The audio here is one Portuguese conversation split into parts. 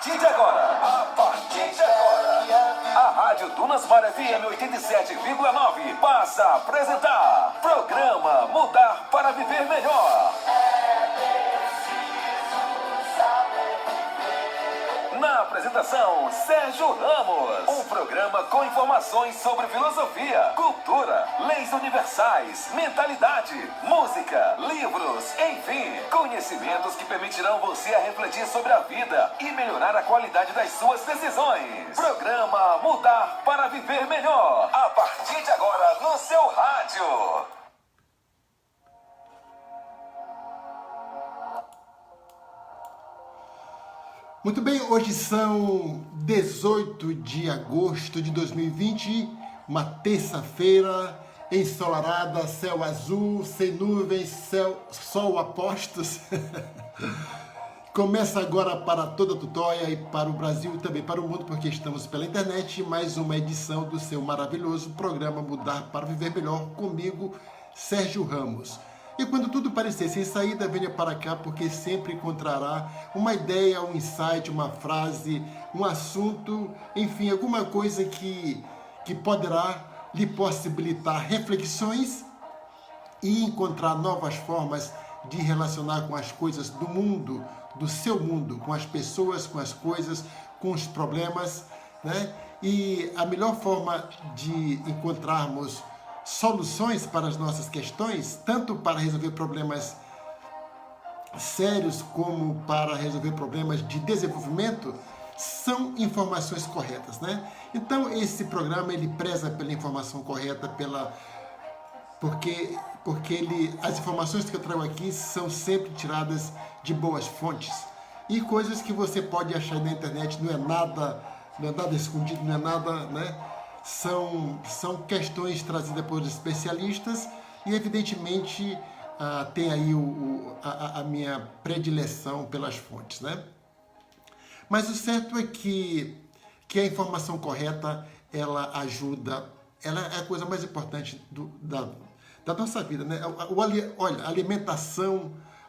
A partir de agora, a Rádio Dunasmar FM 87,9 passa a apresentar Programa Mudar para Viver Melhor. Na apresentação, Sérgio Ramos. Um programa com informações sobre filosofia, cultura, leis universais, mentalidade, música, livros, enfim, conhecimentos que permitirão você a refletir sobre a vida e melhorar a qualidade das suas decisões. Programa Mudar para Viver Melhor. A partir de agora, no seu rádio. Muito bem, hoje são 18 de agosto de 2020, uma terça-feira ensolarada, céu azul, sem nuvens, sol a postos. Começa agora para toda a Tutóia e para o Brasil e também para o mundo, porque estamos pela internet, mais uma edição do seu maravilhoso programa Mudar para Viver Melhor, comigo, Sérgio Ramos. E quando tudo parecer sem saída, venha para cá, porque sempre encontrará uma ideia, um insight, uma frase, um assunto, enfim, alguma coisa que poderá lhe possibilitar reflexões e encontrar novas formas de relacionar com as coisas do mundo, do seu mundo, com as pessoas, com as coisas, com os problemas, né? E a melhor forma de encontrarmos soluções para as nossas questões, tanto para resolver problemas sérios como para resolver problemas de desenvolvimento, são informações corretas, né? Então esse programa ele preza pela informação correta, porque as informações que eu trago aqui são sempre tiradas de boas fontes e coisas que você pode achar na internet, não é nada escondido, não é nada, né? São questões trazidas por especialistas e, evidentemente, tem aí a minha predileção pelas fontes, né? Mas o certo é que a informação correta, ela ajuda, ela é a coisa mais importante da nossa vida, né? Olha,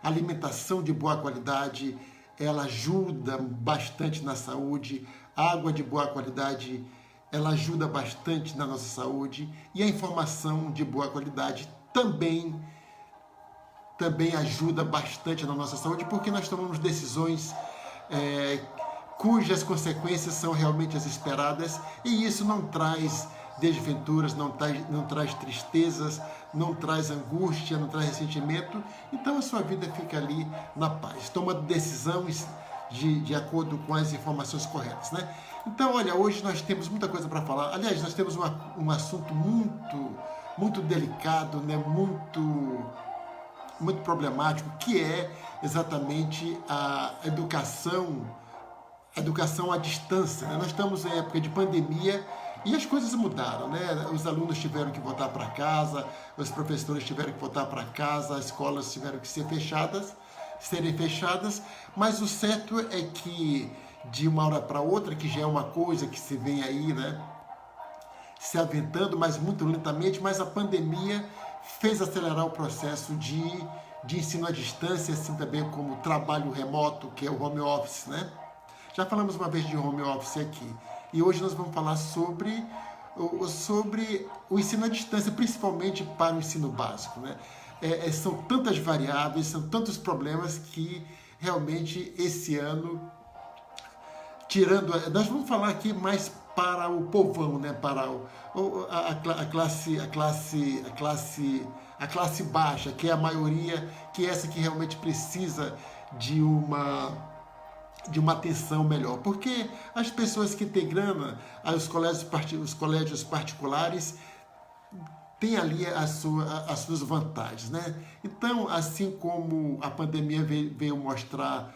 alimentação de boa qualidade, ela ajuda bastante na saúde, água de boa qualidade, ela ajuda bastante na nossa saúde, e a informação de boa qualidade também ajuda bastante na nossa saúde, porque nós tomamos decisões cujas consequências são realmente as esperadas, e isso não traz desventuras, não traz tristezas, não traz angústia, não traz ressentimento. Então a sua vida fica ali na paz, tomando decisões de acordo com as informações corretas, né? Então, olha, hoje nós temos muita coisa para falar. Aliás, nós temos um assunto muito delicado, né? Muito problemático, que é exatamente a educação à distância, né? Nós estamos em época de pandemia e as coisas mudaram, né? Os alunos tiveram que voltar para casa, os professores tiveram que voltar para casa, as escolas tiveram que serem fechadas, mas o certo é que de uma hora para outra, que já é uma coisa que se vem aí, né, se aventando, mas muito lentamente, mas a pandemia fez acelerar o processo de ensino à distância, assim também como trabalho remoto, que é o home office, né? Já falamos uma vez de home office aqui, e hoje nós vamos falar sobre o ensino à distância, principalmente para o ensino básico, né? São tantas variáveis, são tantos problemas que realmente esse ano, nós vamos falar aqui mais para o povão, né? Para a classe baixa, que é a maioria, que é essa que realmente precisa de uma atenção melhor, porque as pessoas que têm grana, os colégios particulares, tem ali as suas vantagens, né? Então, assim como a pandemia veio mostrar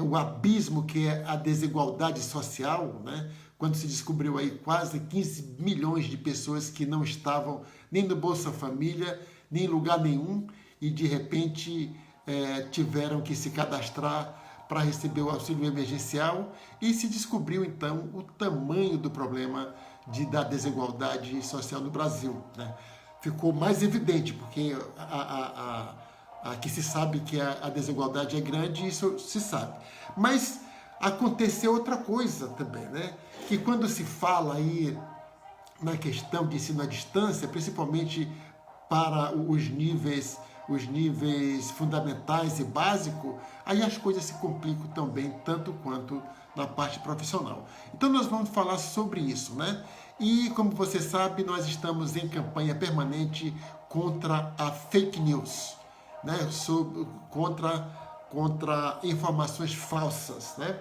o abismo que é a desigualdade social, né? Quando se descobriu aí quase 15 milhões de pessoas que não estavam nem no Bolsa Família, nem em lugar nenhum, e de repente tiveram que se cadastrar para receber o auxílio emergencial, e se descobriu então o tamanho do problema da desigualdade social no Brasil, né? Ficou mais evidente, porque aqui se sabe que a desigualdade é grande, isso se sabe. Mas aconteceu outra coisa também, né? Que quando se fala aí na questão de ensino à distância, principalmente para os níveis fundamentais e básicos, aí as coisas se complicam também, tanto quanto na parte profissional. Então nós vamos falar sobre isso, né? E como você sabe, nós estamos em campanha permanente contra a fake news, né? Contra informações falsas, né?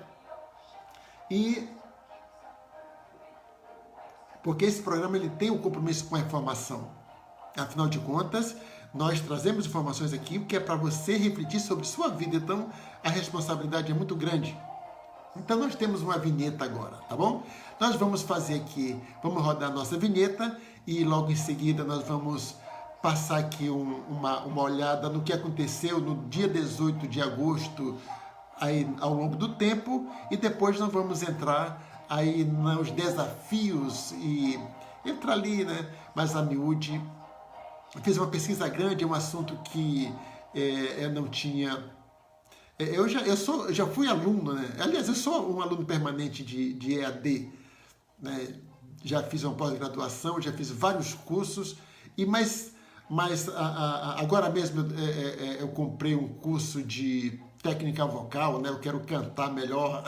E porque esse programa ele tem um compromisso com a informação. Afinal de contas, nós trazemos informações aqui que é para você refletir sobre sua vida. Então, a responsabilidade é muito grande. Então, nós temos uma vinheta agora, tá bom? Nós vamos fazer aqui, vamos rodar a nossa vinheta e logo em seguida nós vamos passar aqui uma olhada no que aconteceu no dia 18 de agosto aí, ao longo do tempo, e depois nós vamos entrar aí nos desafios e entrar ali, né, mais a miúde. Eu fiz uma pesquisa grande, é um assunto que eu não tinha... Eu já fui aluno, né? Aliás, eu sou um aluno permanente de EAD, né? Já fiz uma pós-graduação, já fiz vários cursos, mas agora mesmo eu comprei um curso de técnica vocal, né? Eu quero cantar melhor,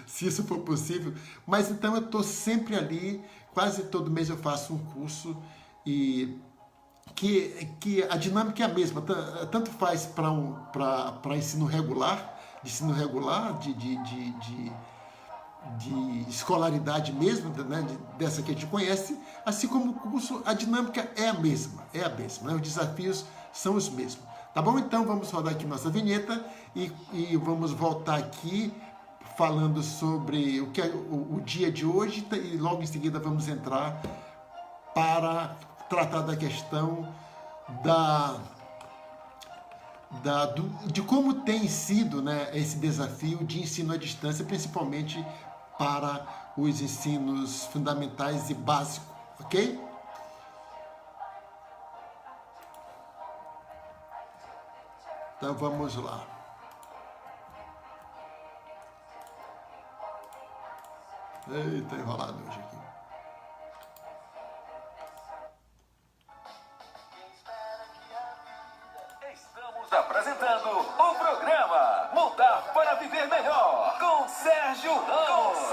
se isso for possível. Mas então eu estou sempre ali, quase todo mês eu faço um curso e que a dinâmica é a mesma, tanto faz para ensino regular, de escolaridade mesmo, né, dessa que a gente conhece, assim como o curso, a dinâmica é a mesma, né? Os desafios são os mesmos. Tá bom? Então vamos rodar aqui nossa vinheta e vamos voltar aqui falando sobre o que é o dia de hoje, e logo em seguida vamos entrar para tratar da questão de como tem sido, né, esse desafio de ensino à distância, principalmente para os ensinos fundamentais e básicos, ok? Então vamos lá. Eita, enrolado hoje aqui. Estamos apresentando o programa Mudar para Viver Melhor com Sérgio Ramos.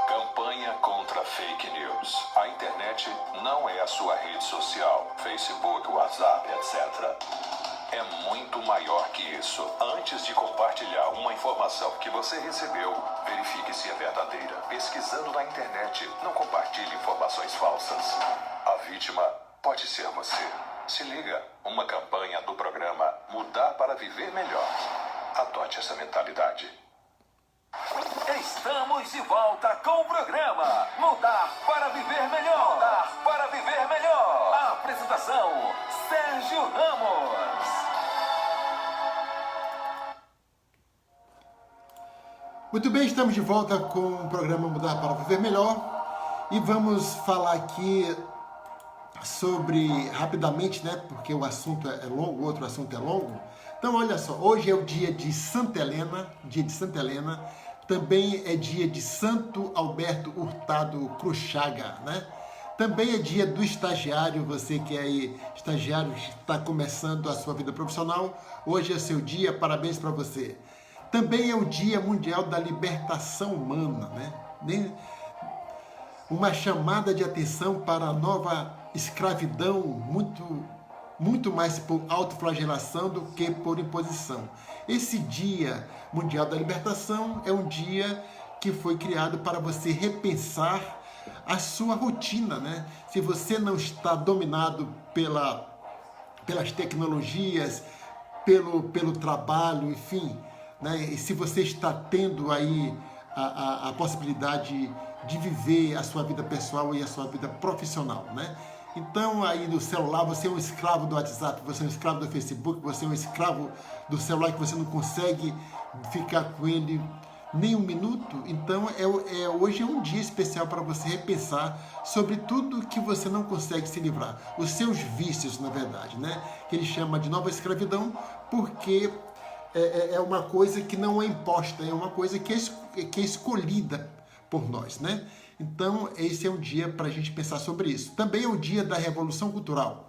Campanha contra fake news. A internet não é a sua rede social, Facebook, WhatsApp, etc. É muito maior que isso. Antes de compartilhar uma informação que você recebeu, verifique se é verdadeira. Pesquisando na internet, não compartilhe informações falsas. A vítima pode ser você. Se liga, uma campanha do programa Mudar para Viver Melhor. Adote essa mentalidade. Estamos de volta com o programa Mudar para Viver Melhor. Mudar para Viver Melhor. A apresentação, Sérgio Ramos. Muito bem, estamos de volta com o programa Mudar para Viver Melhor e vamos falar aqui sobre, rapidamente, né, porque o assunto é longo, o outro assunto é longo. Então, olha só, hoje é o dia de Santa Helena, também é dia de Santo Alberto Hurtado Cruxaga, né? Também é dia do estagiário, você que é aí estagiário, está começando a sua vida profissional, hoje é seu dia, parabéns para você. Também é o Dia Mundial da Libertação Humana, né? Uma chamada de atenção para a nova escravidão, muito mais por autoflagelação do que por imposição. Esse Dia Mundial da Libertação é um dia que foi criado para você repensar a sua rotina, né? Se você não está dominado pelas tecnologias, pelo trabalho, enfim, né? E se você está tendo aí a possibilidade de viver a sua vida pessoal e a sua vida profissional, né? Então, aí no celular, você é um escravo do WhatsApp, você é um escravo do Facebook, você é um escravo do celular que você não consegue ficar com ele nem um minuto, então hoje é um dia especial para você repensar sobre tudo que você não consegue se livrar, os seus vícios, na verdade, né? Que ele chama de nova escravidão, porque é uma coisa que não é imposta, é uma coisa que é escolhida por nós, né? Então, esse é um dia para a gente pensar sobre isso. Também é o dia da Revolução Cultural.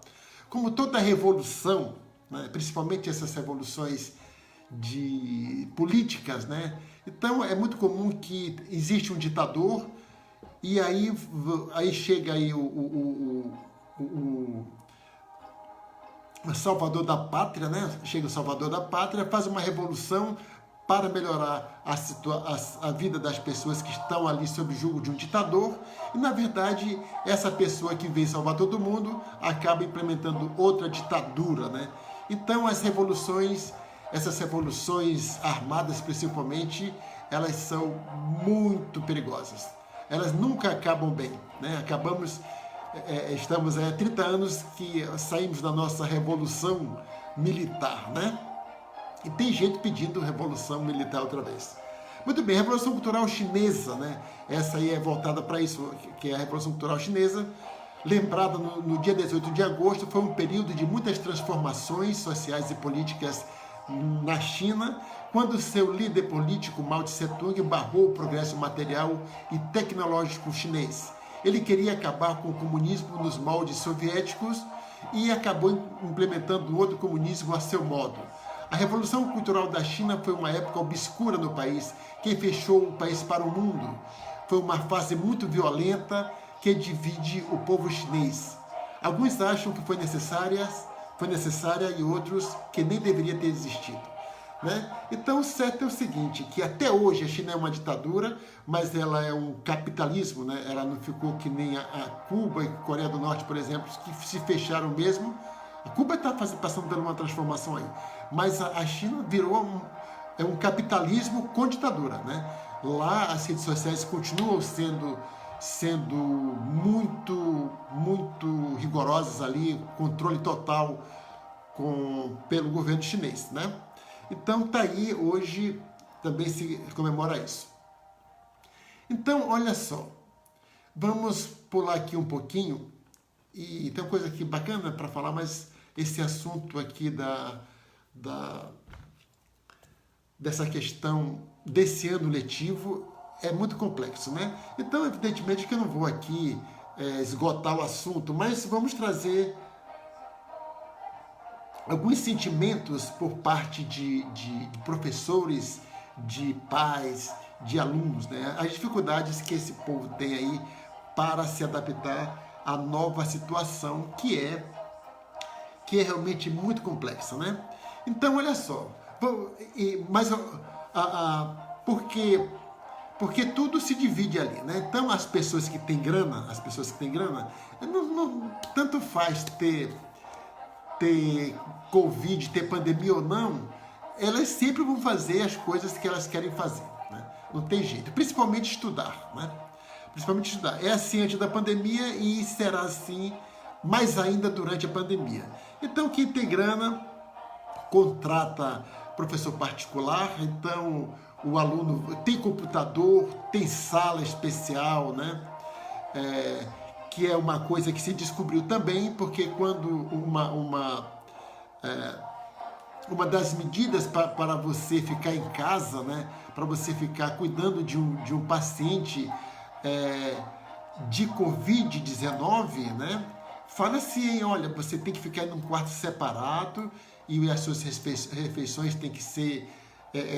Como toda revolução, né, principalmente essas revoluções de políticas, né? Então, é muito comum que existe um ditador e aí chega aí o salvador da pátria, né? Chega o salvador da pátria, faz uma revolução para melhorar a vida das pessoas que estão ali sob o jugo de um ditador. E, na verdade, essa pessoa que vem salvar todo mundo acaba implementando outra ditadura, né? Então, essas revoluções armadas, principalmente, elas são muito perigosas. Elas nunca acabam bem, né? Estamos há 30 anos que saímos da nossa revolução militar, né? E tem gente pedindo revolução militar outra vez. Muito bem, Revolução Cultural Chinesa, né? Essa aí é voltada para isso, que é a Revolução Cultural Chinesa, lembrada no dia 18 de agosto, foi um período de muitas transformações sociais e políticas na China, quando seu líder político, Mao Tse-tung, barrou o progresso material e tecnológico chinês. Ele queria acabar com o comunismo nos moldes soviéticos e acabou implementando outro comunismo a seu modo. A Revolução Cultural da China foi uma época obscura no país, que fechou o país para o mundo. Foi uma fase muito violenta que divide o povo chinês. Alguns acham que foi necessária e outros que nem deveria ter existido, né? Então, o certo é o seguinte, que até hoje a China é uma ditadura, mas ela é um capitalismo, né? Ela não ficou que nem a Cuba e a Coreia do Norte, por exemplo, que se fecharam mesmo. A Cuba está passando por uma transformação aí, mas a China virou um capitalismo com ditadura, né? Lá as redes sociais continuam sendo muito rigorosas ali, controle total pelo governo chinês, né? Então tá aí, hoje também se comemora isso. Então, olha só, vamos pular aqui um pouquinho, e tem uma coisa aqui bacana para falar, mas esse assunto aqui dessa questão desse ano letivo é muito complexo, né? Então, evidentemente que eu não vou aqui esgotar o assunto, mas vamos trazer alguns sentimentos por parte de professores, de pais, de alunos, né? As dificuldades que esse povo tem aí para se adaptar à nova situação que é realmente muito complexa, né? Então, olha só, mas porque tudo se divide ali, né? Então, as pessoas que têm grana, tanto faz ter Covid, ter pandemia ou não, elas sempre vão fazer as coisas que elas querem fazer, né? Não tem jeito, principalmente estudar, né? Principalmente estudar. É assim antes da pandemia e será assim mais ainda durante a pandemia. Então, quem tem grana contrata professor particular, então o aluno tem computador, tem sala especial, né? Que é uma coisa que se descobriu também, porque quando uma das medidas para você ficar em casa, né? Para você ficar cuidando de um paciente de Covid-19, né? Fala assim, olha, você tem que ficar em um quarto separado e as suas refeições têm que ser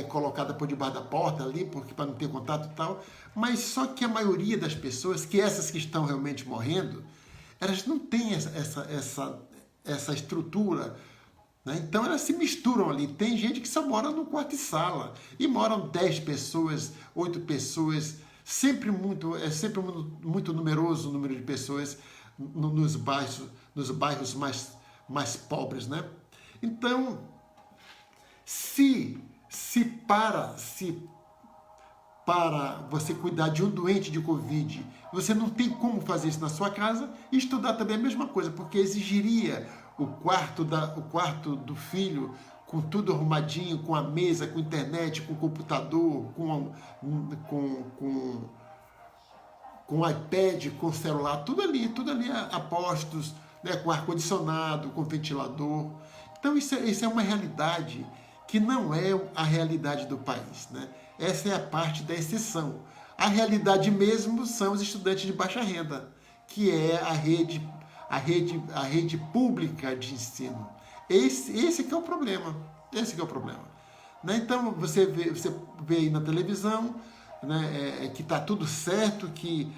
colocada por debaixo da porta ali, porque para não ter contato e tal. Mas só que a maioria das pessoas, que essas que estão realmente morrendo, elas não têm essa estrutura, né? Então elas se misturam ali. Tem gente que só mora no quarto e sala, e moram 10 pessoas, 8 pessoas, sempre muito numeroso o número de pessoas nos bairros mais pobres, né? Então, se para você cuidar de um doente de Covid, você não tem como fazer isso na sua casa, estudar também é a mesma coisa, porque exigiria o quarto do filho com tudo arrumadinho, com a mesa, com internet, com computador, com iPad, com celular, tudo ali a postos, né, com ar-condicionado, com ventilador. Então isso é uma realidade que não é a realidade do país, né? Essa é a parte da exceção. A realidade mesmo são os estudantes de baixa renda, que é a rede pública de ensino. Esse que é o problema. Esse que é o problema. Né? Então você vê aí na televisão, né, que está tudo certo, que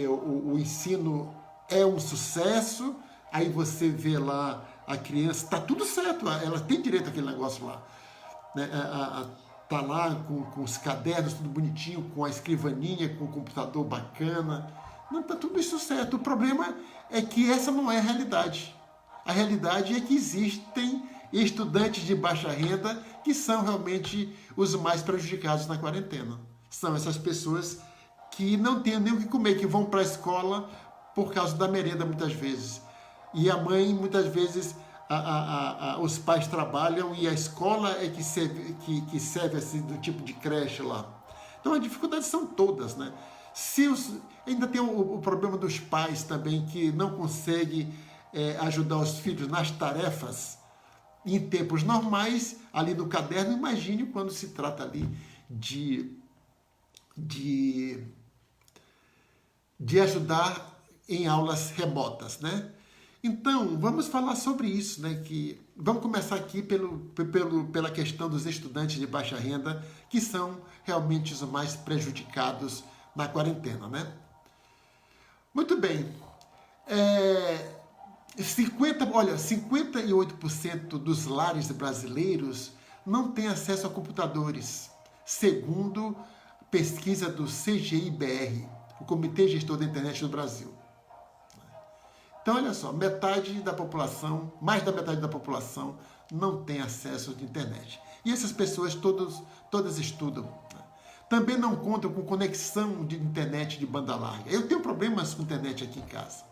o ensino é um sucesso. Aí você vê lá a criança, está tudo certo, ela tem direito àquele negócio lá. Né? Tá lá com os cadernos, tudo bonitinho, com a escrivaninha, com o computador bacana. Não, tá tudo isso certo. O problema é que essa não é a realidade. A realidade é que existem estudantes de baixa renda que são realmente os mais prejudicados na quarentena. São essas pessoas que não têm nem o que comer, que vão para a escola por causa da merenda muitas vezes. E a mãe, muitas vezes, os pais trabalham e a escola é que serve assim, do tipo de creche lá. Então as dificuldades são todas, né? Ainda tem o problema dos pais também, que não conseguem ajudar os filhos nas tarefas em tempos normais, ali no caderno. Imagine quando se trata ali de ajudar em aulas remotas, né? Então, vamos falar sobre isso, né? Vamos começar aqui pela questão dos estudantes de baixa renda, que são realmente os mais prejudicados na quarentena, né? Muito bem. 58% dos lares brasileiros não têm acesso a computadores, segundo pesquisa do CGI-BR, o Comitê Gestor da Internet do Brasil. Então, olha só, mais da metade da população não tem acesso à internet. E essas pessoas todas estudam. Também não contam com conexão de internet de banda larga. Eu tenho problemas com internet aqui em casa.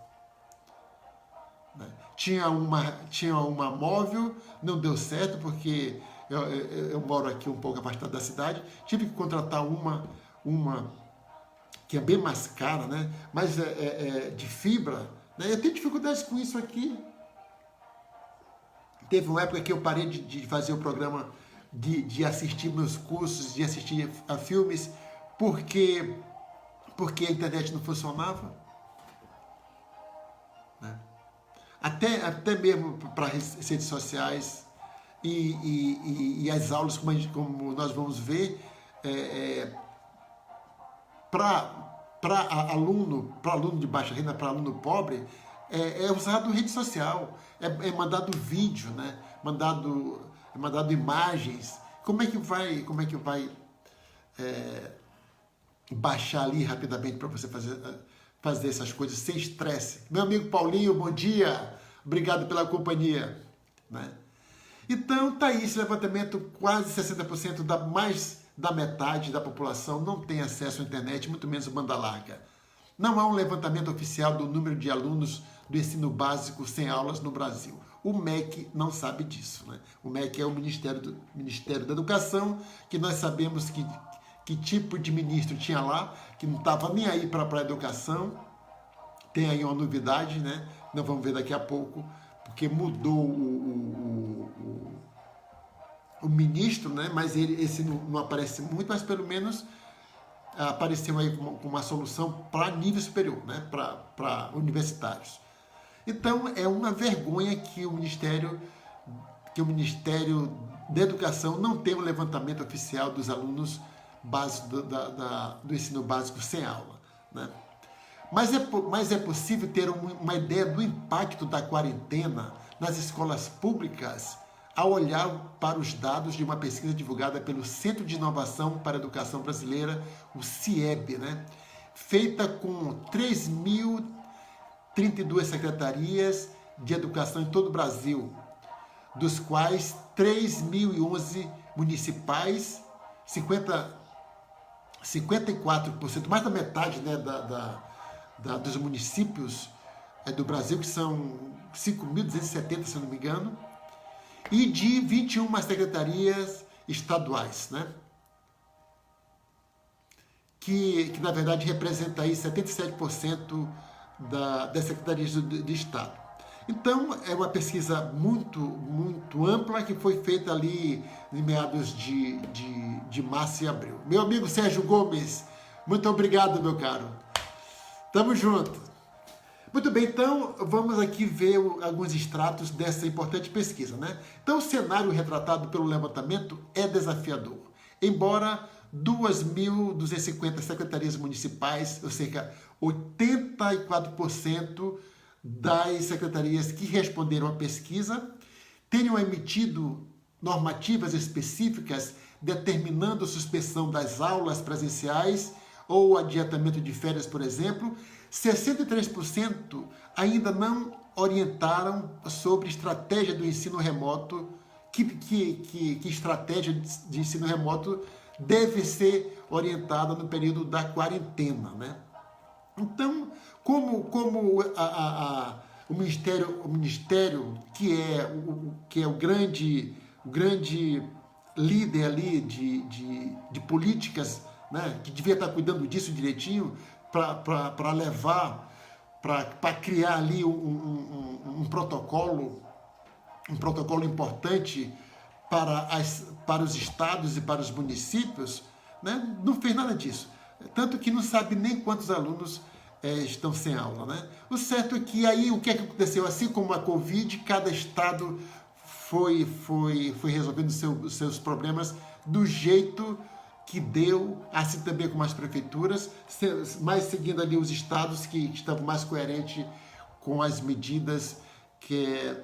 Tinha uma móvel, não deu certo porque eu moro aqui um pouco afastado da cidade. Tive que contratar uma que é bem mais cara, né? Mas de fibra. Eu tenho dificuldades com isso aqui. Teve uma época que eu parei de fazer o programa, de assistir meus cursos, de assistir a filmes, porque a internet não funcionava. Né? Até mesmo para as redes sociais e as aulas, como nós vamos ver, para aluno de baixa renda, para aluno pobre, é usado rede social, é mandado vídeo, né? mandado imagens. Como é que vai baixar ali rapidamente para você fazer essas coisas sem estresse? Meu amigo Paulinho, bom dia, obrigado pela companhia. Né? Então tá aí esse levantamento, quase 60%, mais da metade da população não tem acesso à internet, muito menos banda larga. Não há um levantamento oficial do número de alunos do ensino básico sem aulas no Brasil. O MEC não sabe disso. Né? O MEC é o Ministério da Educação, que nós sabemos que tipo de ministro tinha lá, que não estava nem aí para a educação. Tem aí uma novidade, né? Nós vamos ver daqui a pouco, porque mudou o ministro, né? Mas esse não aparece muito, mas pelo menos apareceu aí com uma solução para nível superior, né? Para universitários. Então é uma vergonha que o Ministério da Educação não tem um levantamento oficial dos alunos do ensino básico sem aula, né? Mas é possível ter uma ideia do impacto da quarentena nas escolas públicas ao olhar para os dados de uma pesquisa divulgada pelo Centro de Inovação para a Educação Brasileira, o CIEB, né? Feita com 3.032 secretarias de educação em todo o Brasil, dos quais 3.011 municipais, 54%, mais da metade, né, dos municípios do Brasil, que são 5.270, se eu não me engano, e de 21 secretarias estaduais, né? Que na verdade representa aí 77% das secretarias de Estado. Então, é uma pesquisa muito ampla que foi feita ali em meados de março e abril. Meu amigo Sérgio Gomes, muito obrigado, meu caro. Tamo junto. Muito bem, então vamos aqui ver alguns extratos dessa importante pesquisa, né? Então, o cenário retratado pelo levantamento é desafiador. Embora 2.250 secretarias municipais, ou seja, 84% das secretarias que responderam à pesquisa, tenham emitido normativas específicas determinando suspensão das aulas presenciais ou adiantamento de férias, por exemplo, 63% ainda não orientaram sobre estratégia do ensino remoto, que estratégia de ensino remoto deve ser orientada no período da quarentena, né? Então, como o Ministério que é o grande líder ali de políticas, né, que devia estar cuidando disso direitinho, para levar, para criar ali um protocolo importante para os estados e para os municípios, né, não fez nada disso. Tanto que não sabe nem quantos alunos estão sem aula, né? O certo é que aí o que aconteceu? Assim como a Covid, cada estado foi resolvendo seus problemas do jeito que deu, assim também como as prefeituras, mais seguindo ali os estados que estavam mais coerentes com as medidas que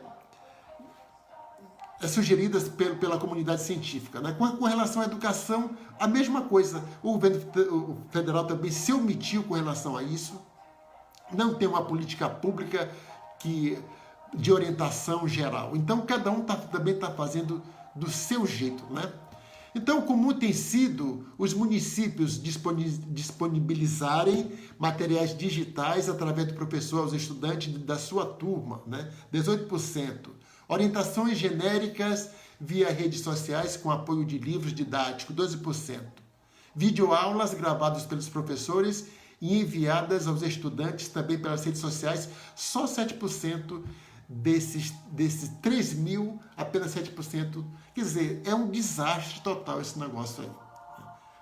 sugeridas pela comunidade científica, né? Com relação à educação, a mesma coisa. O governo federal também se omitiu com relação a isso. Não tem uma política pública de orientação geral. Então, cada um também está fazendo do seu jeito, né? Então, comum tem sido os municípios disponibilizarem materiais digitais através do professor aos estudantes da sua turma, né? 18%. Orientações genéricas via redes sociais com apoio de livros didáticos, 12%. Videoaulas gravadas pelos professores e enviadas aos estudantes também pelas redes sociais, só 7%. Desses 3 mil, apenas 7%. Quer dizer, é um desastre total esse negócio aí.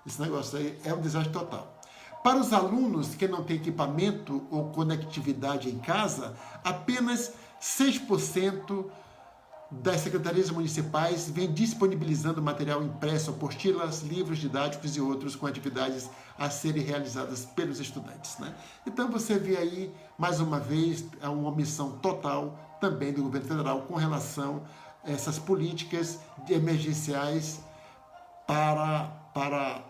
Esse negócio aí é um desastre total. Para os alunos que não têm equipamento ou conectividade em casa, apenas 6% das secretarias municipais vem disponibilizando material impresso, apostilas, livros didáticos e outros com atividades a serem realizadas pelos estudantes, né? Então você vê aí, mais uma vez, uma omissão total também do governo federal com relação a essas políticas emergenciais para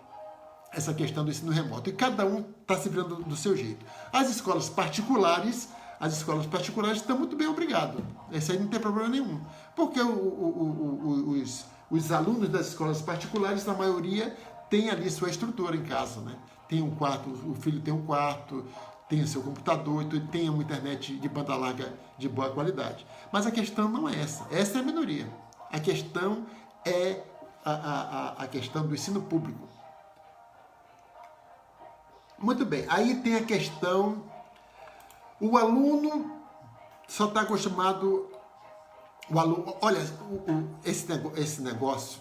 essa questão do ensino remoto. E cada um está se virando do seu jeito. As escolas particulares estão muito bem, obrigado. Isso aí não tem problema nenhum. Porque os alunos das escolas particulares, na maioria, têm ali sua estrutura em casa, né? Tem um quarto, o filho tem um quarto, tem o seu computador, tem uma internet de banda larga de boa qualidade. Mas a questão não é essa. Essa é a minoria. A questão é a questão do ensino público. Muito bem. Aí tem a questão... O aluno só está acostumado... Olha, esse negócio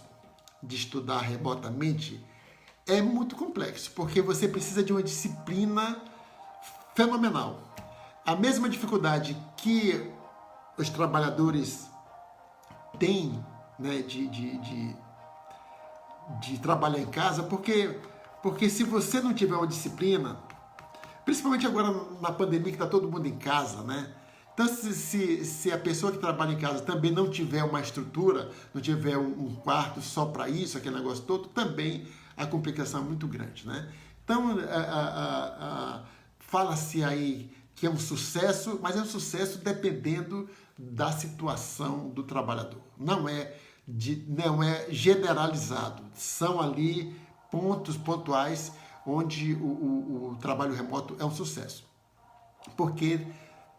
de estudar remotamente é muito complexo, porque você precisa de uma disciplina fenomenal. A mesma dificuldade que os trabalhadores têm, né, de trabalhar em casa, porque se você não tiver uma disciplina, principalmente agora na pandemia que está todo mundo em casa, né? Então, se a pessoa que trabalha em casa também não tiver uma estrutura, não tiver um quarto só para isso, aquele negócio todo, também a complicação é muito grande, né? Então, fala-se aí que é um sucesso, mas é um sucesso dependendo da situação do trabalhador. Não é generalizado. São ali pontos pontuais onde o trabalho remoto é um sucesso. Porque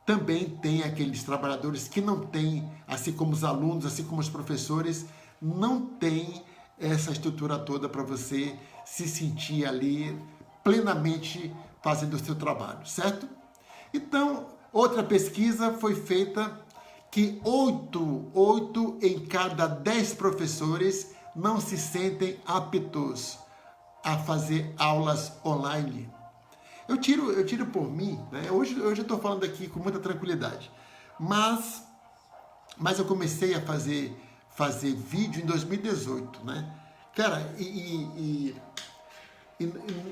também tem aqueles trabalhadores que não têm, assim como os alunos, assim como os professores, não tem essa estrutura toda para você se sentir ali plenamente fazendo o seu trabalho, certo? Então, outra pesquisa foi feita que 8 em cada 10 professores não se sentem aptos a fazer aulas online. Eu tiro por mim, né? Hoje eu estou falando aqui com muita tranquilidade, mas eu comecei a fazer vídeo em 2018, né? Cara, e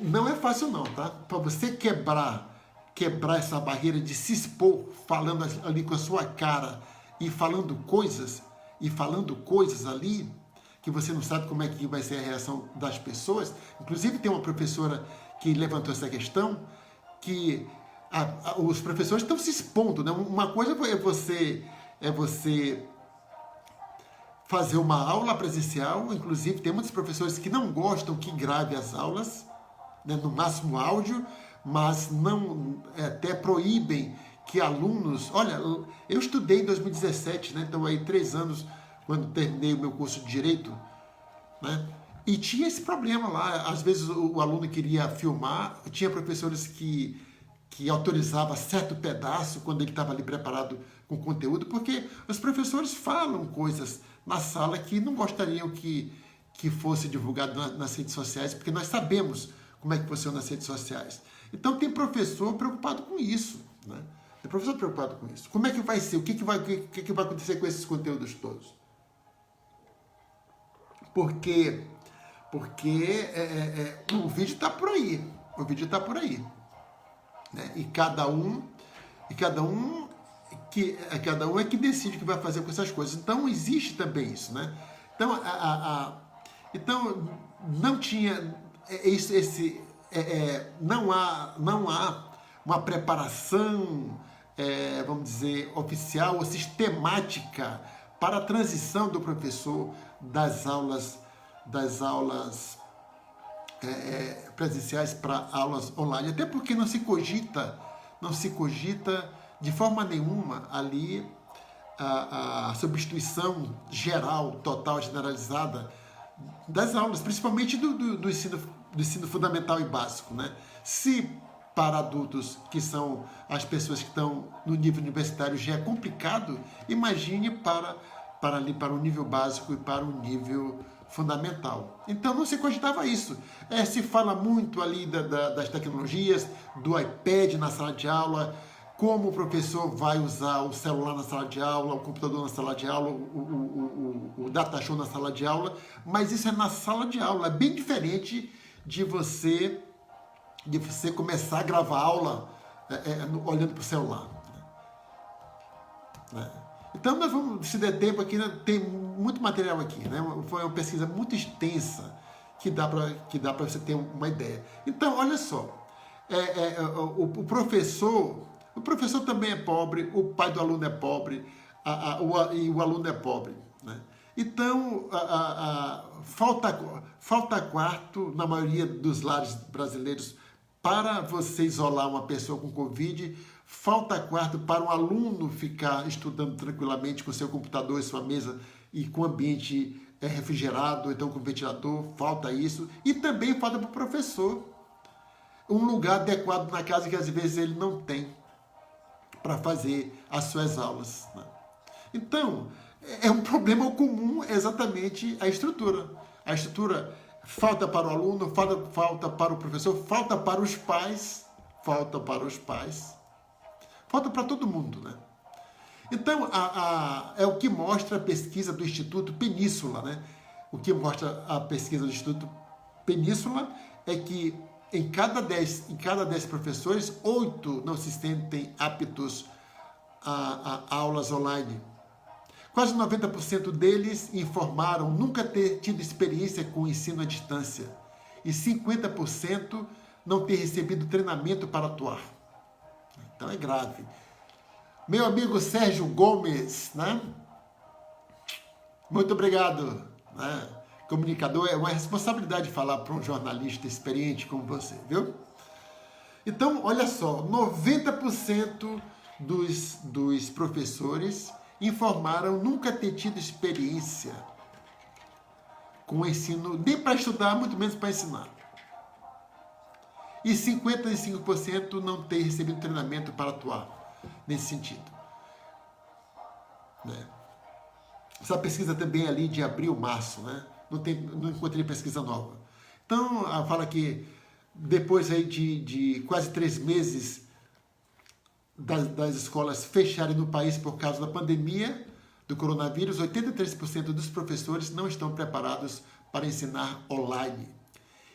não é fácil não, tá? Para você quebrar essa barreira de se expor, falando ali com a sua cara e falando coisas ali que você não sabe como é que vai ser a reação das pessoas. Inclusive tem uma professora que levantou essa questão, que os professores estão se expondo, né? Uma coisa é você fazer uma aula presencial, inclusive tem muitos professores que não gostam que grave as aulas, né, no máximo áudio, mas não até proíbem que alunos... Olha, eu estudei em 2017, né, então aí 3 anos, quando terminei o meu curso de Direito, né, e tinha esse problema lá, às vezes o aluno queria filmar, tinha professores que autorizava certo pedaço quando ele estava ali preparado com conteúdo, porque os professores falam coisas na sala que não gostariam que fosse divulgado nas redes sociais, porque nós sabemos como é que funciona as redes sociais. Então tem professor preocupado com isso, né? Tem professor preocupado com isso. Como é que vai ser? O que vai acontecer com esses conteúdos todos? Porque o vídeo está por aí. O vídeo está por aí. Né? E cada um é que decide o que vai fazer com essas coisas. Então existe também isso, né? Então, então não tinha não há uma preparação, vamos dizer, oficial ou sistemática para a transição do professor das aulas presenciais para aulas online, até porque não se cogita de forma nenhuma ali a substituição geral, total, generalizada das aulas, principalmente do ensino fundamental e básico, né? Se para adultos, que são as pessoas que estão no nível universitário, já é complicado, imagine para o nível básico e para o nível fundamental. Então não se cogitava isso. Se fala muito ali das tecnologias, do iPad na sala de aula, como o professor vai usar o celular na sala de aula, o computador na sala de aula, o data show na sala de aula, mas isso é na sala de aula. É bem diferente de você começar a gravar aula olhando para o celular. Né? Então nós vamos, se der tempo aqui, né, tem muito material aqui, né? Foi uma pesquisa muito extensa que dá para você ter uma ideia. Então, olha só, o professor também é pobre, o pai do aluno é pobre, e o aluno é pobre, né? Então, falta quarto na maioria dos lares brasileiros para você isolar uma pessoa com Covid, falta quarto para um aluno ficar estudando tranquilamente com seu computador e sua mesa e com ambiente refrigerado, então com ventilador, falta isso. E também falta para o professor um lugar adequado na casa que às vezes ele não tem para fazer as suas aulas, né? Então, é um problema comum exatamente a estrutura. A estrutura falta para o aluno, falta para o professor, falta para os pais, falta para todo mundo, né? Então, é o que mostra a pesquisa do Instituto Península, né? O que mostra a pesquisa do Instituto Península é que em cada 10 professores, 8 não se sentem aptos a aulas online. Quase 90% deles informaram nunca ter tido experiência com o ensino à distância. E 50% não ter recebido treinamento para atuar. Então é grave. Meu amigo Sérgio Gomes, né? Muito obrigado, né? Comunicador, é uma responsabilidade falar para um jornalista experiente como você, viu? Então, olha só, 90% dos professores informaram nunca ter tido experiência com o ensino, nem para estudar, muito menos para ensinar. E 55% não ter recebido treinamento para atuar nesse sentido. Né? Essa pesquisa também é ali de abril, março, né? Não encontrei pesquisa nova. Então, ela fala que depois aí de quase 3 meses das escolas fecharem no país por causa da pandemia do coronavírus, 83% dos professores não estão preparados para ensinar online.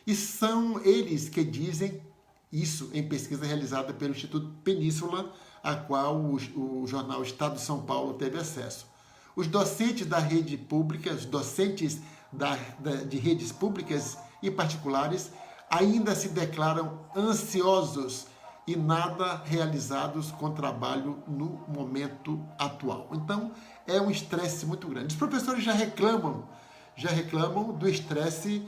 E são eles que dizem isso em pesquisa realizada pelo Instituto Península, a qual o jornal Estado de São Paulo teve acesso. Os docentes da rede pública, os docentes de redes públicas e particulares ainda se declaram ansiosos e nada realizados com trabalho no momento atual. Então, é um estresse muito grande. Os professores já reclamam do estresse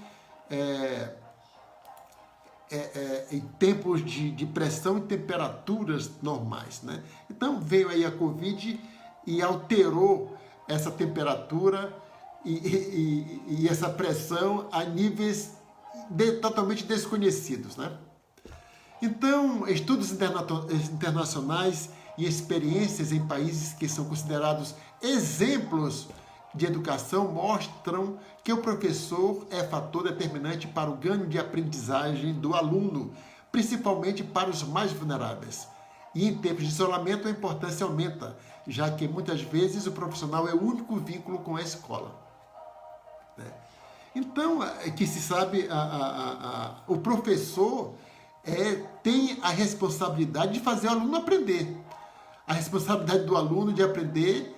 em tempos de pressão e temperaturas normais, né? Então, veio aí a Covid e alterou essa temperatura e essa pressão a níveis totalmente desconhecidos, né? Então, estudos internacionais e experiências em países que são considerados exemplos de educação mostram que o professor é fator determinante para o ganho de aprendizagem do aluno, principalmente para os mais vulneráveis. E em tempos de isolamento a importância aumenta, já que muitas vezes o profissional é o único vínculo com a escola. Então, que se sabe, o professor tem a responsabilidade de fazer o aluno aprender. A responsabilidade do aluno de aprender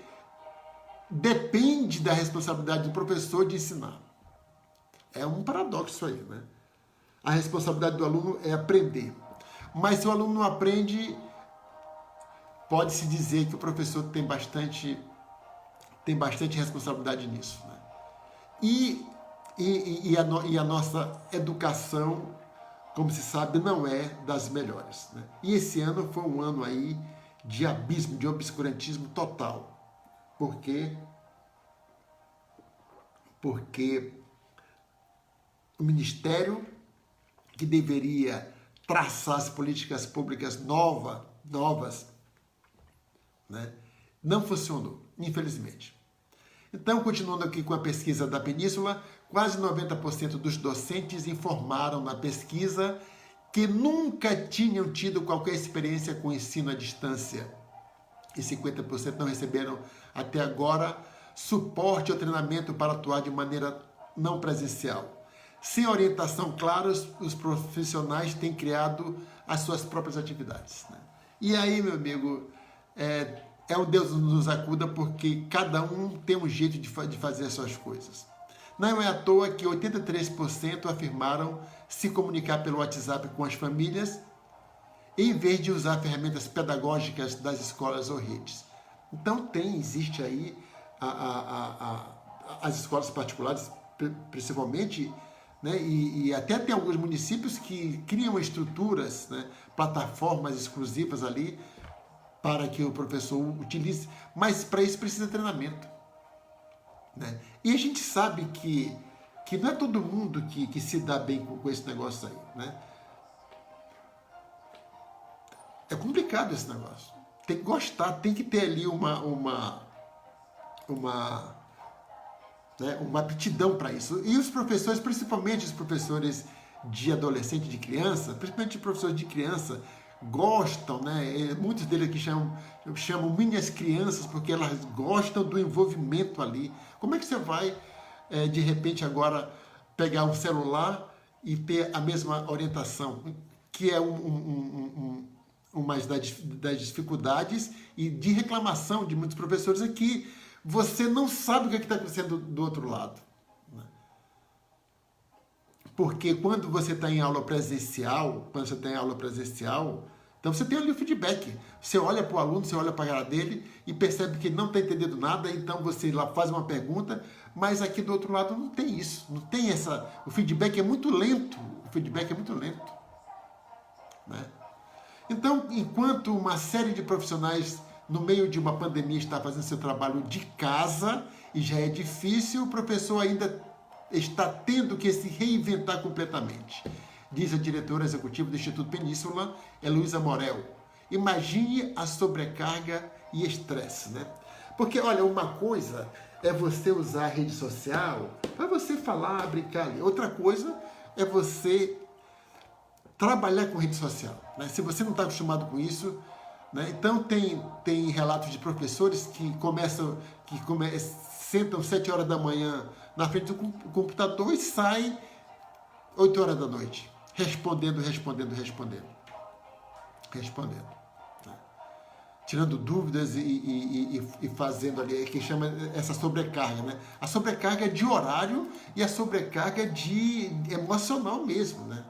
depende da responsabilidade do professor de ensinar. É um paradoxo aí, né? A responsabilidade do aluno é aprender. Mas se o aluno não aprende, pode-se dizer que o professor tem bastante responsabilidade nisso, né? E a nossa educação, como se sabe, não é das melhores, né? E esse ano foi um ano aí de abismo, de obscurantismo total. Porque o Ministério, que deveria traçar as políticas públicas novas, né, não funcionou, infelizmente. Então, continuando aqui com a pesquisa da Península, quase 90% dos docentes informaram na pesquisa que nunca tinham tido qualquer experiência com ensino à distância. E 50% não receberam até agora suporte ou treinamento para atuar de maneira não presencial. Sem orientação clara, os profissionais têm criado as suas próprias atividades, né? E aí, meu amigo, o Deus nos acuda, porque cada um tem um jeito de fazer as suas coisas. Não é à toa que 83% afirmaram se comunicar pelo WhatsApp com as famílias, em vez de usar ferramentas pedagógicas das escolas ou redes. Então existe aí as escolas particulares, principalmente, né, e até tem alguns municípios que criam estruturas, né, plataformas exclusivas ali para que o professor utilize, mas para isso precisa de treinamento, né? E a gente sabe que não é todo mundo que se dá bem com esse negócio aí, né? É complicado esse negócio. Tem que gostar, tem que ter ali uma aptidão para isso. E os professores, principalmente os professores de adolescente, de criança, principalmente os professores de criança, gostam, né? Muitos deles aqui chamam minhas crianças, porque elas gostam do envolvimento ali. Como é que você vai, de repente, agora pegar um celular e ter a mesma orientação, que é uma das dificuldades e de reclamação de muitos professores é que você não sabe o que está acontecendo do outro lado, né? Porque quando você está em aula presencial, então você tem ali o feedback. Você olha para o aluno, você olha para a cara dele e percebe que ele não está entendendo nada, então você lá faz uma pergunta, mas aqui do outro lado não tem isso, não tem o feedback é muito lento, né? Então, enquanto uma série de profissionais no meio de uma pandemia está fazendo seu trabalho de casa e já é difícil, o professor ainda está tendo que se reinventar completamente, diz a diretora executiva do Instituto Península, Heloísa Morel. Imagine a sobrecarga e estresse, né? Porque, olha, uma coisa é você usar a rede social para você falar, brincar. Outra coisa é você trabalhar com rede social, né? Se você não está acostumado com isso, né? Então tem relatos de professores que sentam 7 horas da manhã na frente do computador e saem 8 horas da noite, respondendo. Né? Tirando dúvidas e fazendo ali, que chama essa sobrecarga, né? A sobrecarga de horário e a sobrecarga de emocional mesmo, né?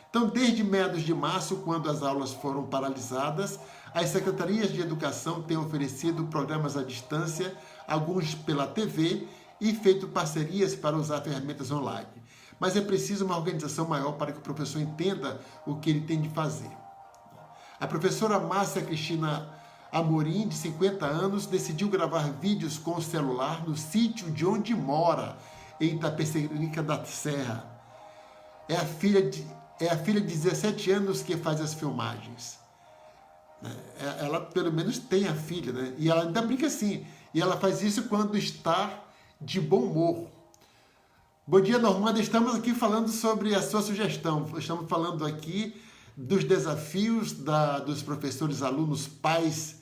Então, desde meados de março, quando as aulas foram paralisadas, as secretarias de educação têm oferecido programas à distância, alguns pela TV, e feito parcerias para usar ferramentas online. Mas é preciso uma organização maior para que o professor entenda o que ele tem de fazer. A professora Márcia Cristina Amorim, de 50 anos, decidiu gravar vídeos com o celular no sítio de onde mora, em Itapecerica da Serra. É a filha de 17 anos que faz as filmagens. Ela, pelo menos, tem a filha, né? E ela ainda brinca assim. E ela faz isso quando está de bom humor. Bom dia, Normanda. Estamos aqui falando sobre a sua sugestão. Estamos falando aqui dos desafios dos professores, alunos, pais,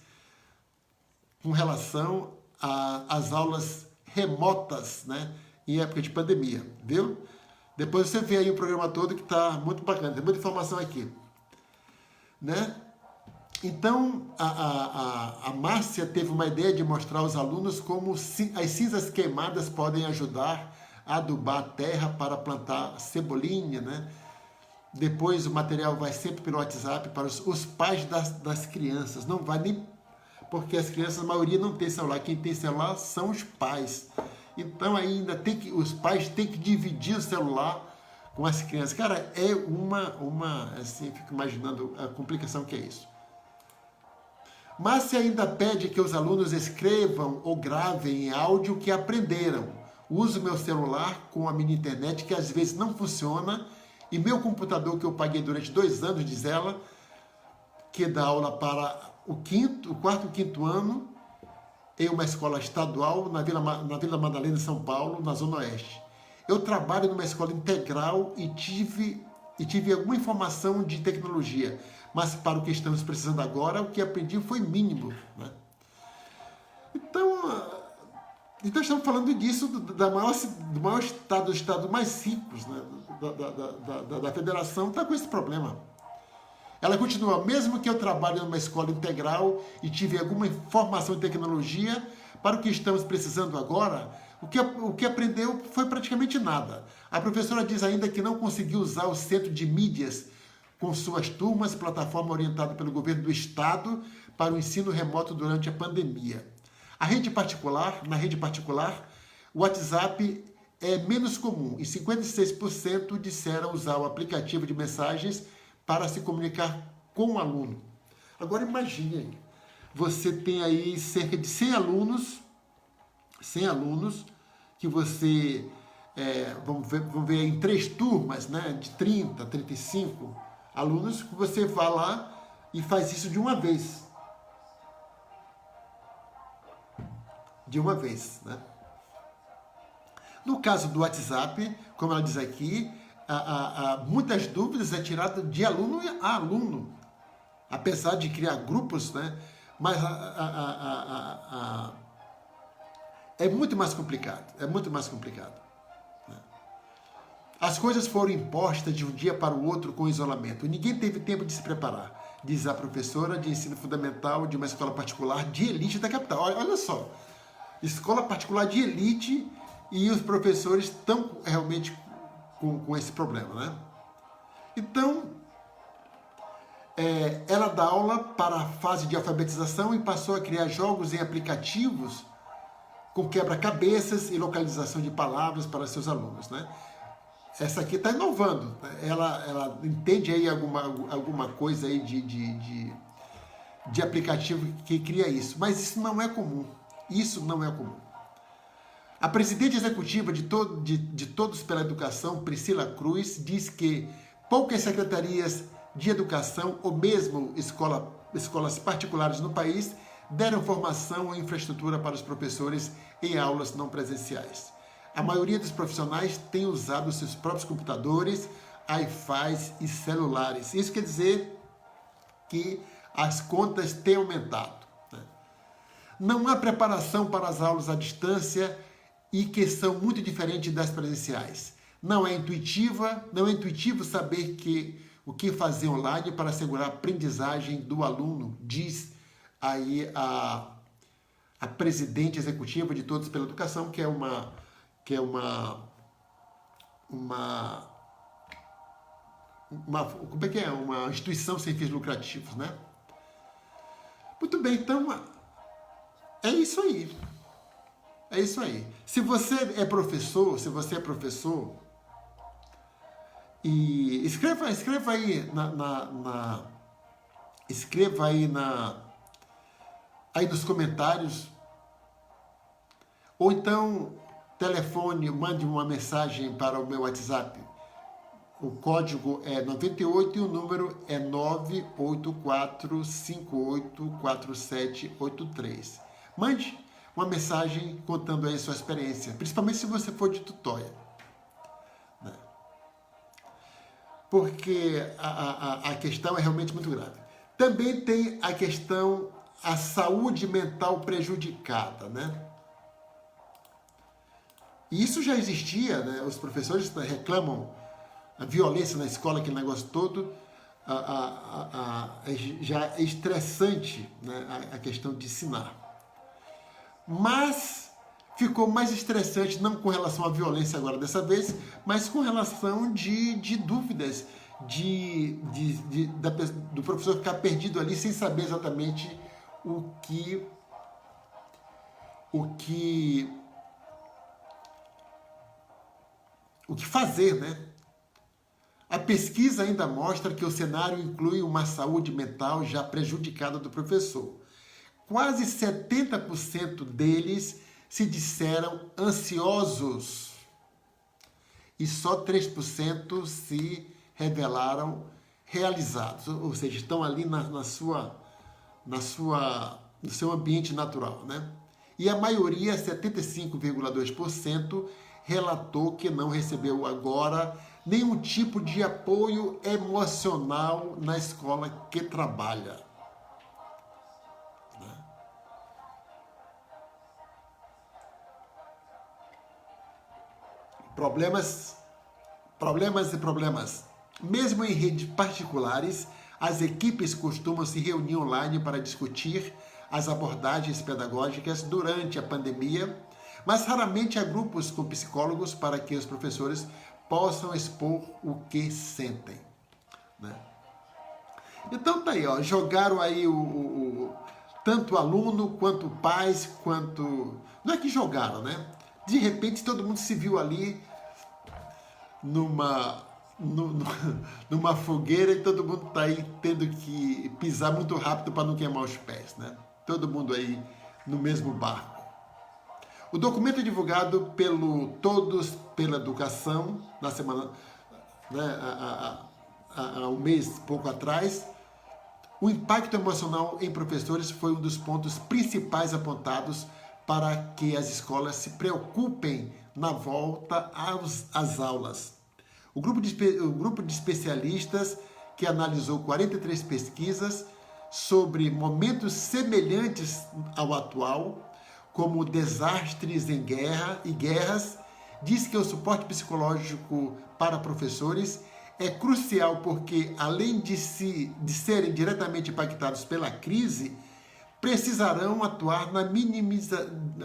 com relação às aulas remotas, né? Em época de pandemia, viu? Depois você vê aí o programa todo que está muito bacana, tem muita informação aqui. Né? Então, a Márcia teve uma ideia de mostrar aos alunos como as cinzas queimadas podem ajudar a adubar a terra para plantar cebolinha. Né? Depois o material vai sempre pelo WhatsApp para os pais das crianças. Não vai nem... Porque as crianças, a maioria não tem celular. Quem tem celular são os pais. Então ainda os pais têm que dividir o celular com as crianças. Cara, é assim, fico imaginando a complicação que é isso. Márcia ainda pede que os alunos escrevam ou gravem em áudio o que aprenderam. Uso meu celular com a mini internet, que às vezes não funciona, e meu computador que eu paguei durante 2 anos, diz ela, que dá aula para o 4º e 5º ano, em uma escola estadual na Vila Madalena, em São Paulo, na Zona Oeste. Eu trabalho numa escola integral e tive alguma informação de tecnologia, mas para o que estamos precisando agora, o que aprendi foi mínimo. Né? Então estamos falando disso, do maior estado, dos estados mais ricos, né? da federação, está com esse problema. Ela continua, mesmo que eu trabalhe numa escola integral e tive alguma informação em tecnologia, para o que estamos precisando agora, o que aprendeu foi praticamente nada. A professora diz ainda que não conseguiu usar o centro de mídias com suas turmas, plataforma orientada pelo governo do estado para o ensino remoto durante a pandemia. Na rede particular, o WhatsApp é menos comum e 56% disseram usar o aplicativo de mensagens para se comunicar com o aluno. Agora imagine aí, você tem aí cerca de 100 alunos que você, vamos ver em 3 turmas, né, de 30, 35 alunos, que você vai lá e faz isso de uma vez. Né? No caso do WhatsApp, como ela diz aqui, muitas dúvidas é tirada de aluno a aluno, apesar de criar grupos, né? Mas é muito mais complicado, né? As coisas foram impostas de um dia para o outro com isolamento, e ninguém teve tempo de se preparar, diz a professora de ensino fundamental de uma escola particular de elite da capital. Olha só, escola particular de elite, e os professores estão realmente com esse problema, né? Então, ela dá aula para a fase de alfabetização e passou a criar jogos em aplicativos com quebra-cabeças e localização de palavras para seus alunos, né? essa aqui está inovando. Ela entende aí alguma coisa aí de aplicativo que cria isso. Mas isso não é comum. Isso não é comum. A presidente executiva de Todos pela Educação, Priscila Cruz, diz que poucas secretarias de educação ou mesmo escolas particulares no país deram formação ou infraestrutura para os professores em aulas não presenciais. A maioria dos profissionais tem usado seus próprios computadores, iPads e celulares. Isso quer dizer que as contas têm aumentado, né? Não há preparação para as aulas à distância e que são muito diferentes das presenciais. Não é intuitivo saber o que fazer online para assegurar a aprendizagem do aluno, diz aí a presidente executiva de Todos pela Educação, que é uma instituição sem fins lucrativos, né? Muito bem, então é isso aí. É isso aí. Se você é professor, e escreva aí nos comentários, ou então telefone, mande uma mensagem para o meu WhatsApp. O código é 98 e o número é 984584783. Mande uma mensagem contando aí a sua experiência, principalmente se você for de Tutóia, né? Porque a questão é realmente muito grave. Também tem a questão, a saúde mental prejudicada, né? E isso já existia, né? Os professores reclamam a violência na escola, aquele negócio todo, já é estressante, né? A questão de ensinar. Mas ficou mais estressante, não com relação à violência agora dessa vez, mas com relação de dúvidas, do professor ficar perdido ali sem saber exatamente o que fazer, né? A pesquisa ainda mostra que o cenário inclui uma saúde mental já prejudicada do professor. Quase 70% deles se disseram ansiosos e só 3% se revelaram realizados, ou seja, estão ali no seu ambiente natural, né? E a maioria, 75,2%, relatou que não recebeu agora nenhum tipo de apoio emocional na escola que trabalha. Problemas. Mesmo em redes particulares, as equipes costumam se reunir online para discutir as abordagens pedagógicas durante a pandemia, mas raramente há grupos com psicólogos para que os professores possam expor o que sentem, né? Então tá aí, ó, jogaram aí tanto o aluno, quanto pais, quanto... Não é que jogaram, né? De repente todo mundo se viu ali numa fogueira e todo mundo está aí tendo que pisar muito rápido para não queimar os pés, né? Todo mundo aí no mesmo barco. O documento divulgado pelo Todos pela Educação, na semana, né, há um mês, pouco atrás, o impacto emocional em professores foi um dos pontos principais apontados para que as escolas se preocupem na volta às aulas. O grupo de especialistas que analisou 43 pesquisas sobre momentos semelhantes ao atual, como desastres em guerras, diz que o suporte psicológico para professores é crucial porque, além de serem diretamente impactados pela crise, precisarão atuar na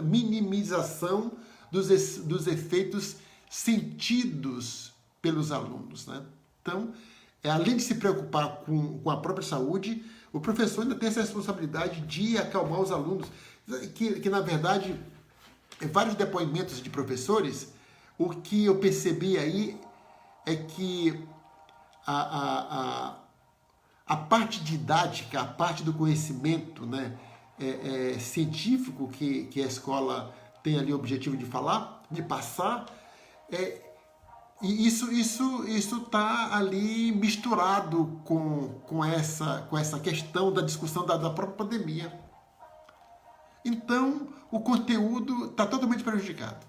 minimização dos efeitos sentidos pelos alunos, né? Então, além de se preocupar com a própria saúde, o professor ainda tem essa responsabilidade de acalmar os alunos, que na verdade, em vários depoimentos de professores, o que eu percebi aí é que a parte didática, a parte do conhecimento, né, científico que a escola tem ali o objetivo de falar, de passar, e isso está ali misturado com essa questão da discussão da própria pandemia. Então, o conteúdo está totalmente prejudicado.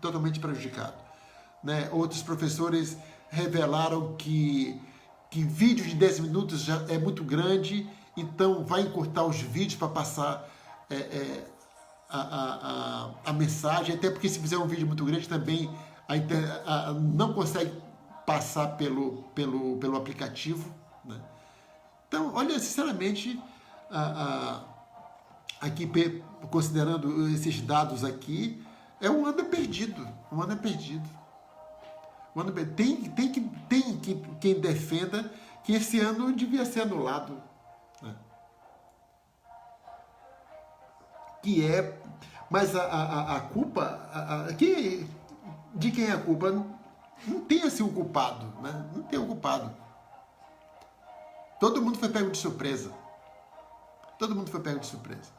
Totalmente prejudicado. Né? Outros professores revelaram que vídeo de 10 minutos já é muito grande, então vai encurtar os vídeos para passar a mensagem, até porque se fizer um vídeo muito grande também não consegue passar pelo aplicativo. Né? Então, olha, sinceramente, aqui, considerando esses dados aqui, é um ano perdido. Um ano perdido. Tem quem defenda que esse ano devia ser anulado. Né? Mas a culpa, de quem é a culpa? Não tem assim um culpado. Né? Não tem um culpado. Todo mundo foi pego de surpresa. Todo mundo foi pego de surpresa.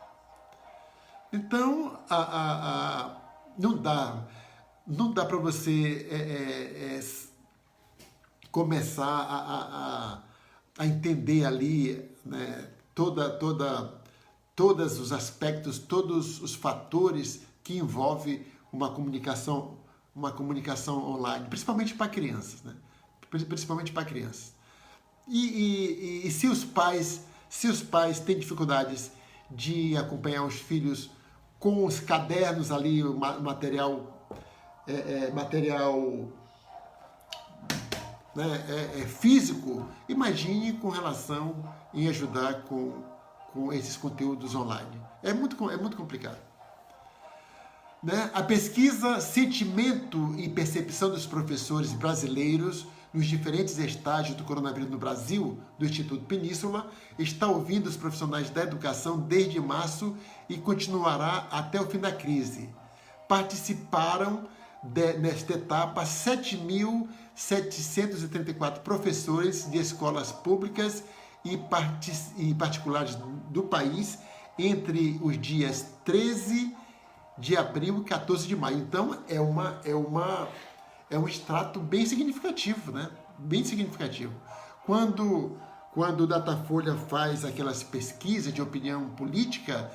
Então, não dá para você começar a entender ali, né, todos os aspectos, todos os fatores que envolvem uma comunicação online, principalmente para crianças, né? Principalmente para crianças. E se os pais têm dificuldades de acompanhar os filhos com os cadernos ali, o material né, físico, imagine com relação em ajudar com esses conteúdos online. É muito complicado. Né? A pesquisa Sentimento e Percepção dos Professores Brasileiros nos diferentes estágios do coronavírus no Brasil, do Instituto Península, está ouvindo os profissionais da educação desde março e continuará até o fim da crise. Participaram nesta etapa 7.734 professores de escolas públicas e particulares do país entre os dias 13 de abril e 14 de maio. Então, é um extrato bem significativo, né? Bem significativo. Quando o Datafolha faz aquelas pesquisas de opinião política,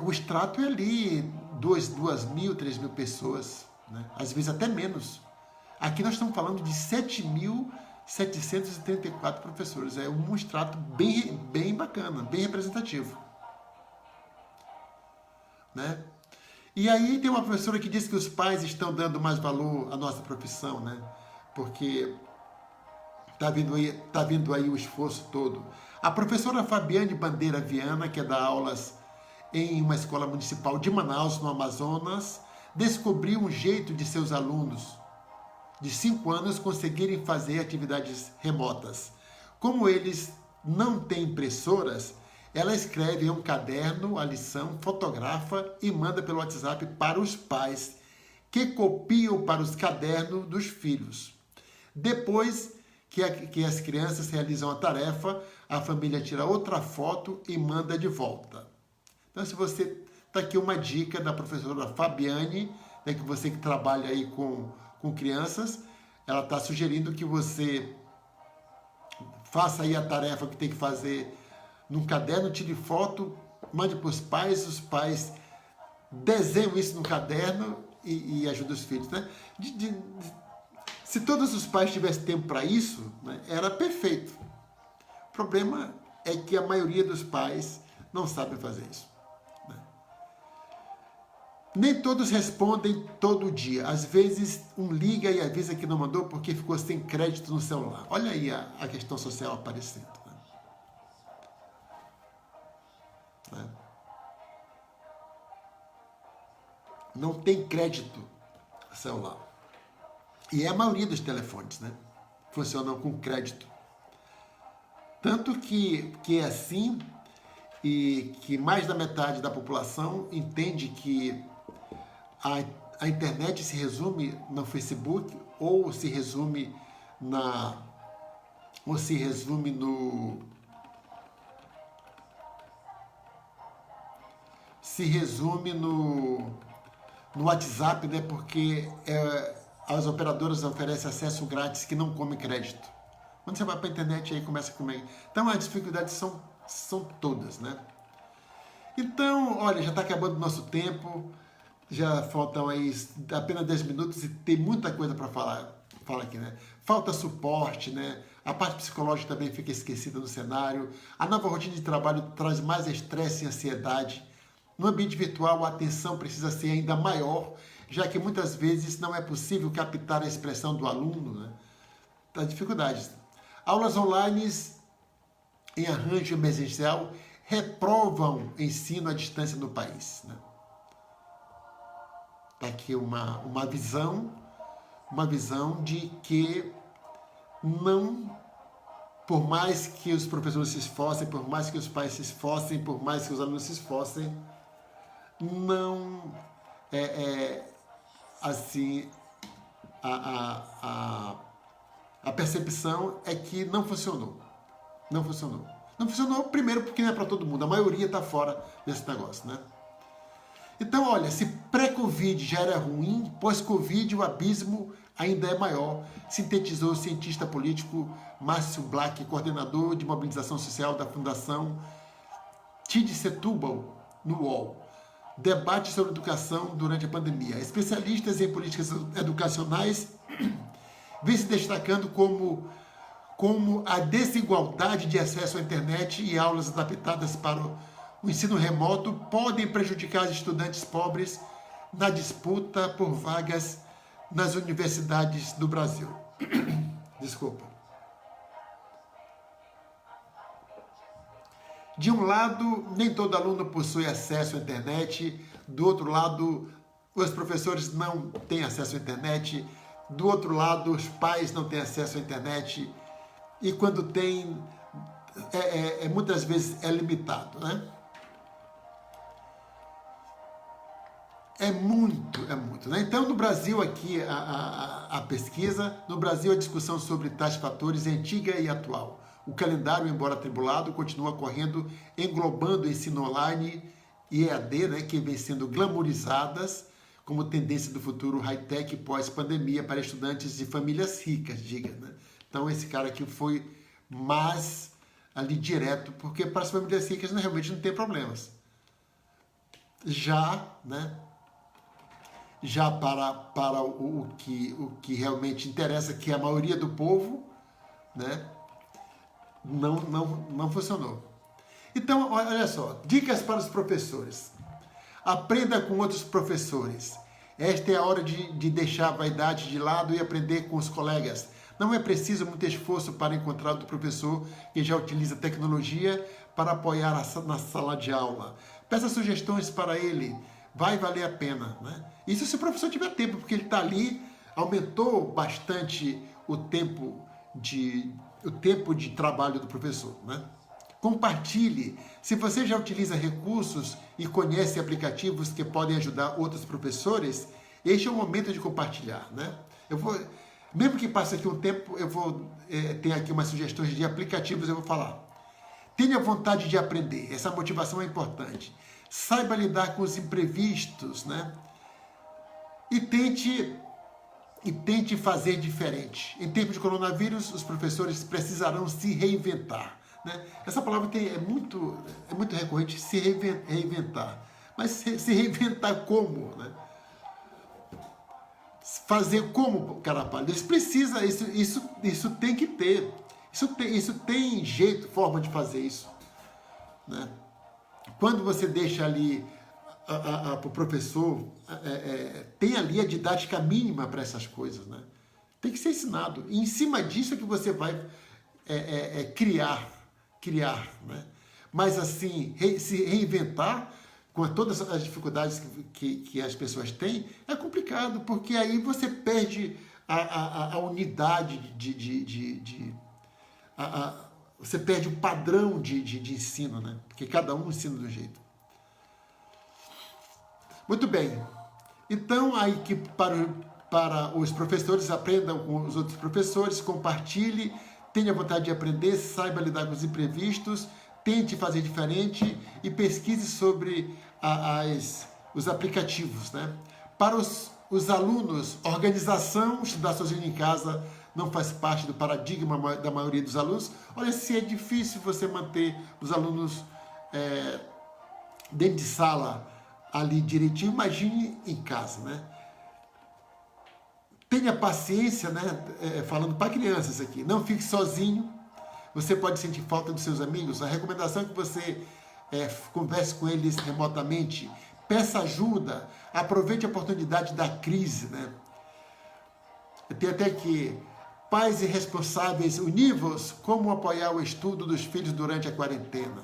o extrato é ali 2.000, 3.000 pessoas, né? Às vezes até menos. Aqui nós estamos falando de 7.734 professores. É um extrato bem bacana, bem representativo. Né? E aí tem uma professora que disse que os pais estão dando mais valor à nossa profissão, né? Porque tá vindo aí o esforço todo. A professora Fabiane Bandeira Viana, que dá aulas em uma escola municipal de Manaus, no Amazonas, descobriu um jeito de seus alunos de 5 anos conseguirem fazer atividades remotas. Como eles não têm impressoras, ela escreve em um caderno a lição, fotografa e manda pelo WhatsApp para os pais, que copiam para os cadernos dos filhos. Depois que as crianças realizam a tarefa, a família tira outra foto e manda de volta. Então, se você... Está aqui uma dica da professora Fabiane, né, que você que trabalha aí com crianças, ela está sugerindo que você faça aí a tarefa que tem que fazer num caderno, tire foto, mande para os pais desenham isso no caderno e ajudem os filhos. Né? Se todos os pais tivessem tempo para isso, né, era perfeito. O problema é que a maioria dos pais não sabem fazer isso. Né? Nem todos respondem todo dia. Às vezes, um liga e avisa que não mandou porque ficou sem crédito no celular. Olha aí a questão social aparecendo. Né? Não tem crédito celular. E é a maioria dos telefones, né? Funcionam com crédito. Tanto que é assim e que mais da metade da população entende que a internet se resume no Facebook ou se resume no WhatsApp, né? Porque as operadoras oferecem acesso grátis que não come crédito. Quando você vai para a internet, aí começa a comer. Então, as dificuldades são todas, né? Então, olha, já está acabando o nosso tempo. Já faltam aí apenas 10 minutos e tem muita coisa para falar aqui, né? Falta suporte, né? A parte psicológica também fica esquecida no cenário. A nova rotina de trabalho traz mais estresse e ansiedade. No ambiente virtual, a atenção precisa ser ainda maior, já que muitas vezes não é possível captar a expressão do aluno, né? Das dificuldades. Aulas online em arranjo emergencial reprovam ensino à distância no país, né? Está aqui uma visão de que não, por mais que os professores se esforcem, por mais que os pais se esforcem, por mais que os alunos se esforcem, não assim, a percepção é que não funcionou. Não funcionou. Não funcionou, primeiro, porque não é para todo mundo. A maioria está fora desse negócio, né? Então, olha, se pré-Covid já era ruim, pós-Covid o abismo ainda é maior, sintetizou o cientista político Márcio Black, coordenador de mobilização social da Fundação Tid Setúbal, no UOL. Debate sobre educação durante a pandemia. Especialistas em políticas educacionais vêm se destacando como a desigualdade de acesso à internet e aulas adaptadas para o ensino remoto podem prejudicar os estudantes pobres na disputa por vagas nas universidades do Brasil. Desculpa. De um lado, nem todo aluno possui acesso à internet. Do outro lado, os professores não têm acesso à internet. Do outro lado, os pais não têm acesso à internet. E quando tem, muitas vezes é limitado, né? É muito, né? Então, no Brasil, aqui, a pesquisa, no Brasil, a discussão sobre tais fatores é antiga e atual. O calendário, embora atribulado, continua correndo, englobando o ensino online e EAD, né, que vem sendo glamourizadas como tendência do futuro high-tech pós-pandemia para estudantes de famílias ricas, diga, né? Então, esse cara aqui foi mais ali direto, porque para as famílias ricas realmente não tem problemas. Já, né? Já para o que realmente interessa, que é a maioria do povo, né? Não funcionou. Então, olha só, dicas para os professores. Aprenda com outros professores. Esta é a hora de deixar a vaidade de lado e aprender com os colegas. Não é preciso muito esforço para encontrar outro professor que já utiliza tecnologia para apoiar na sala de aula. Peça sugestões para ele. Vai valer a pena, né? Isso se o professor tiver tempo, porque ele está ali, aumentou bastante o tempo de trabalho do professor, né? Compartilhe. Se você já utiliza recursos e conhece aplicativos que podem ajudar outros professores, este é o momento de compartilhar, né? Mesmo que passe aqui um tempo, eu vou ter aqui umas sugestões de aplicativos, eu vou falar. Tenha vontade de aprender, essa motivação é importante. Saiba lidar com os imprevistos, né? E tente fazer diferente. Em tempo de coronavírus, os professores precisarão se reinventar, né? Essa palavra é muito recorrente, se reinventar. Mas se reinventar como, né? Fazer como, carapalho? Eles precisam, isso tem que ter. Isso tem jeito, forma de fazer isso, né? Quando você deixa ali para o professor, tem ali a didática mínima para essas coisas, né? Tem que ser ensinado. E em cima disso é que você vai criar, né? Mas assim, se reinventar com todas as dificuldades que as pessoas têm, é complicado, porque aí você perde a unidade você perde o padrão de ensino, né? Porque cada um ensina do jeito. Muito bem. Então, aí que para os professores aprendam com os outros professores, compartilhe, tenha vontade de aprender, saiba lidar com os imprevistos, tente fazer diferente e pesquise sobre os aplicativos, né? Para os alunos, organização, estudar sozinho em casa não faz parte do paradigma da maioria dos alunos. Olha, se é difícil você manter os alunos dentro de sala ali direitinho, imagine em casa, né? Tenha paciência, né? Falando para crianças aqui, não fique sozinho. Você pode sentir falta dos seus amigos. A recomendação é que você converse com eles remotamente, peça ajuda, aproveite a oportunidade da crise, né? Tem até que pais irresponsáveis univos, como apoiar o estudo dos filhos durante a quarentena.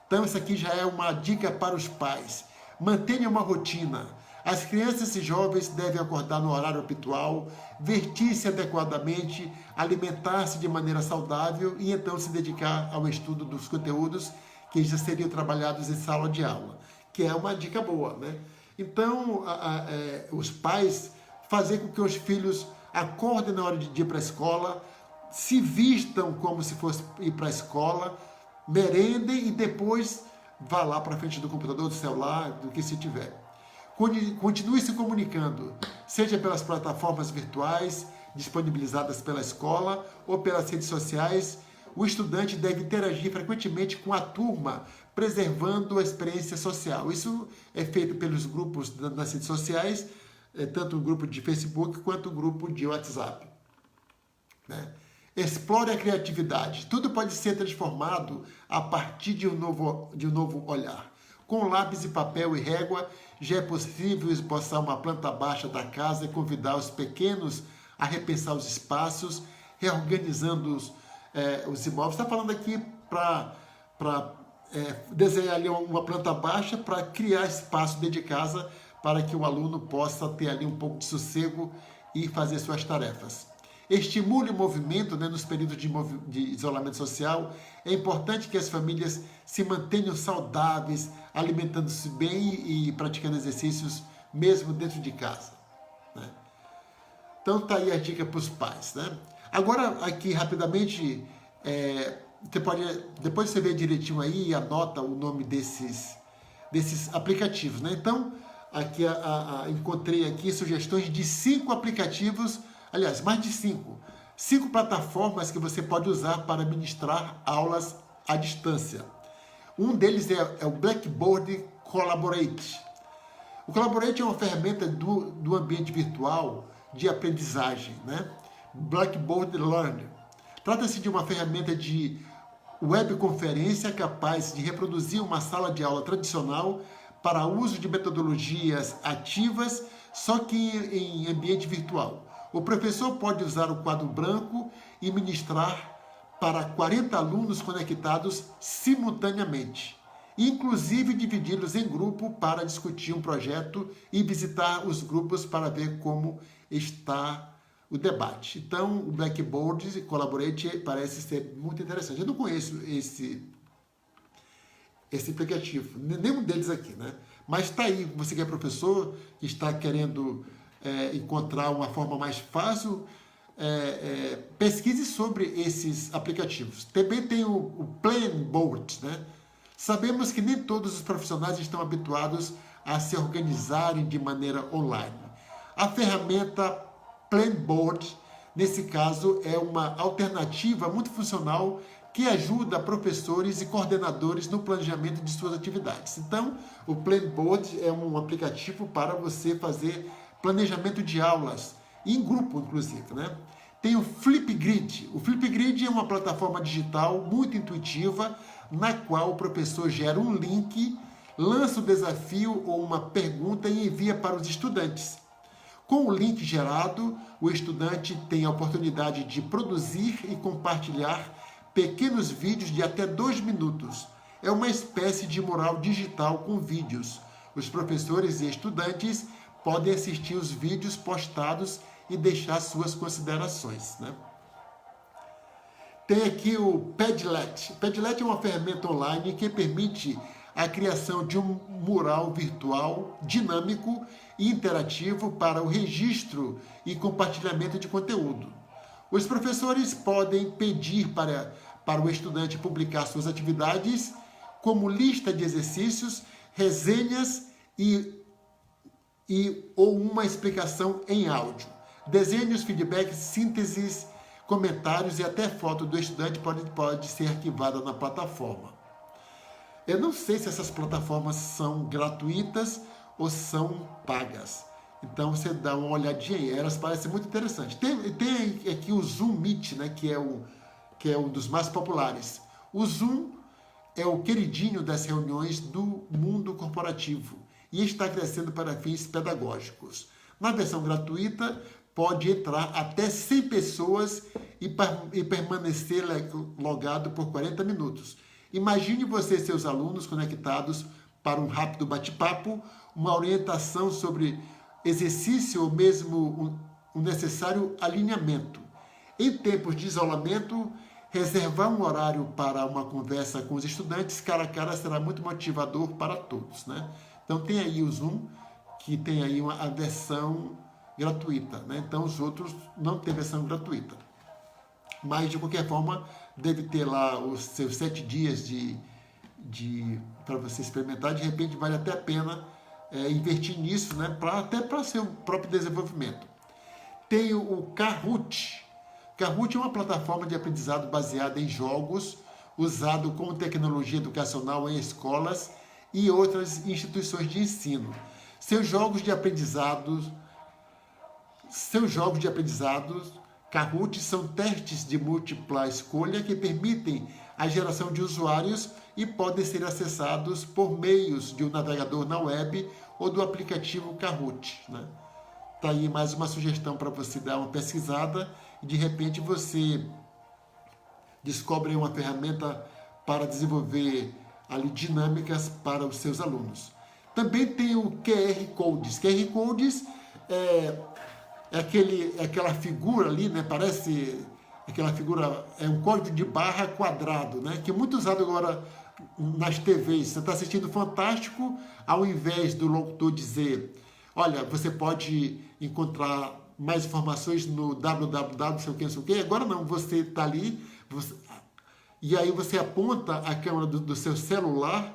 Então, isso aqui já é uma dica para os pais. Mantenha uma rotina. As crianças e jovens devem acordar no horário habitual, vestir-se adequadamente, alimentar-se de maneira saudável e então se dedicar ao estudo dos conteúdos que já seriam trabalhados em sala de aula, que é uma dica boa, né? Então, os pais fazer com que os filhos acordem na hora de ir para a escola, se vistam como se fosse ir para a escola, merendem e depois vá lá para frente do computador, do celular, do que se tiver. Continue se comunicando, seja pelas plataformas virtuais disponibilizadas pela escola ou pelas redes sociais. O estudante deve interagir frequentemente com a turma, preservando a experiência social. Isso é feito pelos grupos nas redes sociais, tanto o grupo de Facebook quanto o grupo de WhatsApp, né? Explore a criatividade. Tudo pode ser transformado a partir de um novo olhar. Com lápis e papel e régua, já é possível esboçar uma planta baixa da casa e convidar os pequenos a repensar os espaços, reorganizando os imóveis. Está falando aqui para desenhar ali uma planta baixa para criar espaço dentro de casa para que o aluno possa ter ali um pouco de sossego e fazer suas tarefas. Estimule o movimento, né, nos períodos de isolamento social. É importante que as famílias se mantenham saudáveis, alimentando-se bem e praticando exercícios mesmo dentro de casa, né? Então tá aí a dica para os pais, né? Agora aqui rapidamente, você pode, depois você vê direitinho aí e anota o nome desses aplicativos, né? Então aqui encontrei aqui sugestões de 5 aplicativos. Aliás, mais de 5 plataformas que você pode usar para ministrar aulas à distância. Um deles é o Blackboard Collaborate. O Collaborate é uma ferramenta do ambiente virtual de aprendizagem, né? Blackboard Learn. Trata-se de uma ferramenta de webconferência capaz de reproduzir uma sala de aula tradicional para uso de metodologias ativas, só que em ambiente virtual. O professor pode usar o quadro branco e ministrar para 40 alunos conectados simultaneamente, inclusive dividi-los em grupo para discutir um projeto e visitar os grupos para ver como está o debate. Então, o Blackboard Collaborate parece ser muito interessante. Eu não conheço esse aplicativo, nenhum deles aqui, né? Mas está aí, você que é professor, que está querendo encontrar uma forma mais fácil, pesquise sobre esses aplicativos. Também tem o Planboard, né? Sabemos que nem todos os profissionais estão habituados a se organizarem de maneira online. A ferramenta Planboard, nesse caso, é uma alternativa muito funcional que ajuda professores e coordenadores no planejamento de suas atividades. Então, o Planboard é um aplicativo para você fazer planejamento de aulas, em grupo, inclusive, né? Tem o Flipgrid. O Flipgrid é uma plataforma digital muito intuitiva, na qual o professor gera um link, lança o desafio ou uma pergunta e envia para os estudantes. Com o link gerado, o estudante tem a oportunidade de produzir e compartilhar pequenos vídeos de até 2 minutos. É uma espécie de mural digital com vídeos. Os professores e estudantes podem assistir os vídeos postados e deixar suas considerações, né? Tem aqui o Padlet. Padlet é uma ferramenta online que permite a criação de um mural virtual dinâmico e interativo para o registro e compartilhamento de conteúdo. Os professores podem pedir para o estudante publicar suas atividades, como lista de exercícios, resenhas ou uma explicação em áudio. Desenhos, feedbacks, sínteses, comentários e até foto do estudante pode ser arquivada na plataforma. Eu não sei se essas plataformas são gratuitas ou são pagas. Então você dá uma olhadinha aí, elas parecem muito interessantes. Tem aqui o Zoom Meet, né, que é um dos mais populares. O Zoom é o queridinho das reuniões do mundo corporativo e está crescendo para fins pedagógicos. Na versão gratuita, pode entrar até 100 pessoas e permanecer logado por 40 minutos. Imagine você e seus alunos conectados para um rápido bate-papo, uma orientação sobre exercício ou mesmo um necessário alinhamento. Em tempos de isolamento, reservar um horário para uma conversa com os estudantes cara a cara será muito motivador para todos, né? Então tem aí o Zoom, que tem aí a versão gratuita, né? Então os outros não têm versão gratuita. Mas de qualquer forma, deve ter lá os seus 7 dias para você experimentar. De repente vale até a pena investir nisso, né? Até para seu próprio desenvolvimento. Tem o Kahoot. Kahoot é uma plataforma de aprendizado baseada em jogos, usado como tecnologia educacional em escolas e outras instituições de ensino. Seus jogos de aprendizado, Kahoot, são testes de múltipla escolha que permitem a geração de usuários e podem ser acessados por meios de um navegador na web ou do aplicativo Kahoot, né? Tá aí mais uma sugestão para você dar uma pesquisada e de repente você descobre uma ferramenta para desenvolver ali dinâmicas para os seus alunos. Também tem o QR Codes. QR Codes é aquela figura ali, né? Parece aquela figura, é um código de barra quadrado, né? Que é muito usado agora nas TVs. Você está assistindo Fantástico, ao invés do locutor dizer, olha, você pode encontrar mais informações no www, não sei o que, agora não, você está ali, e aí você aponta a câmera do seu celular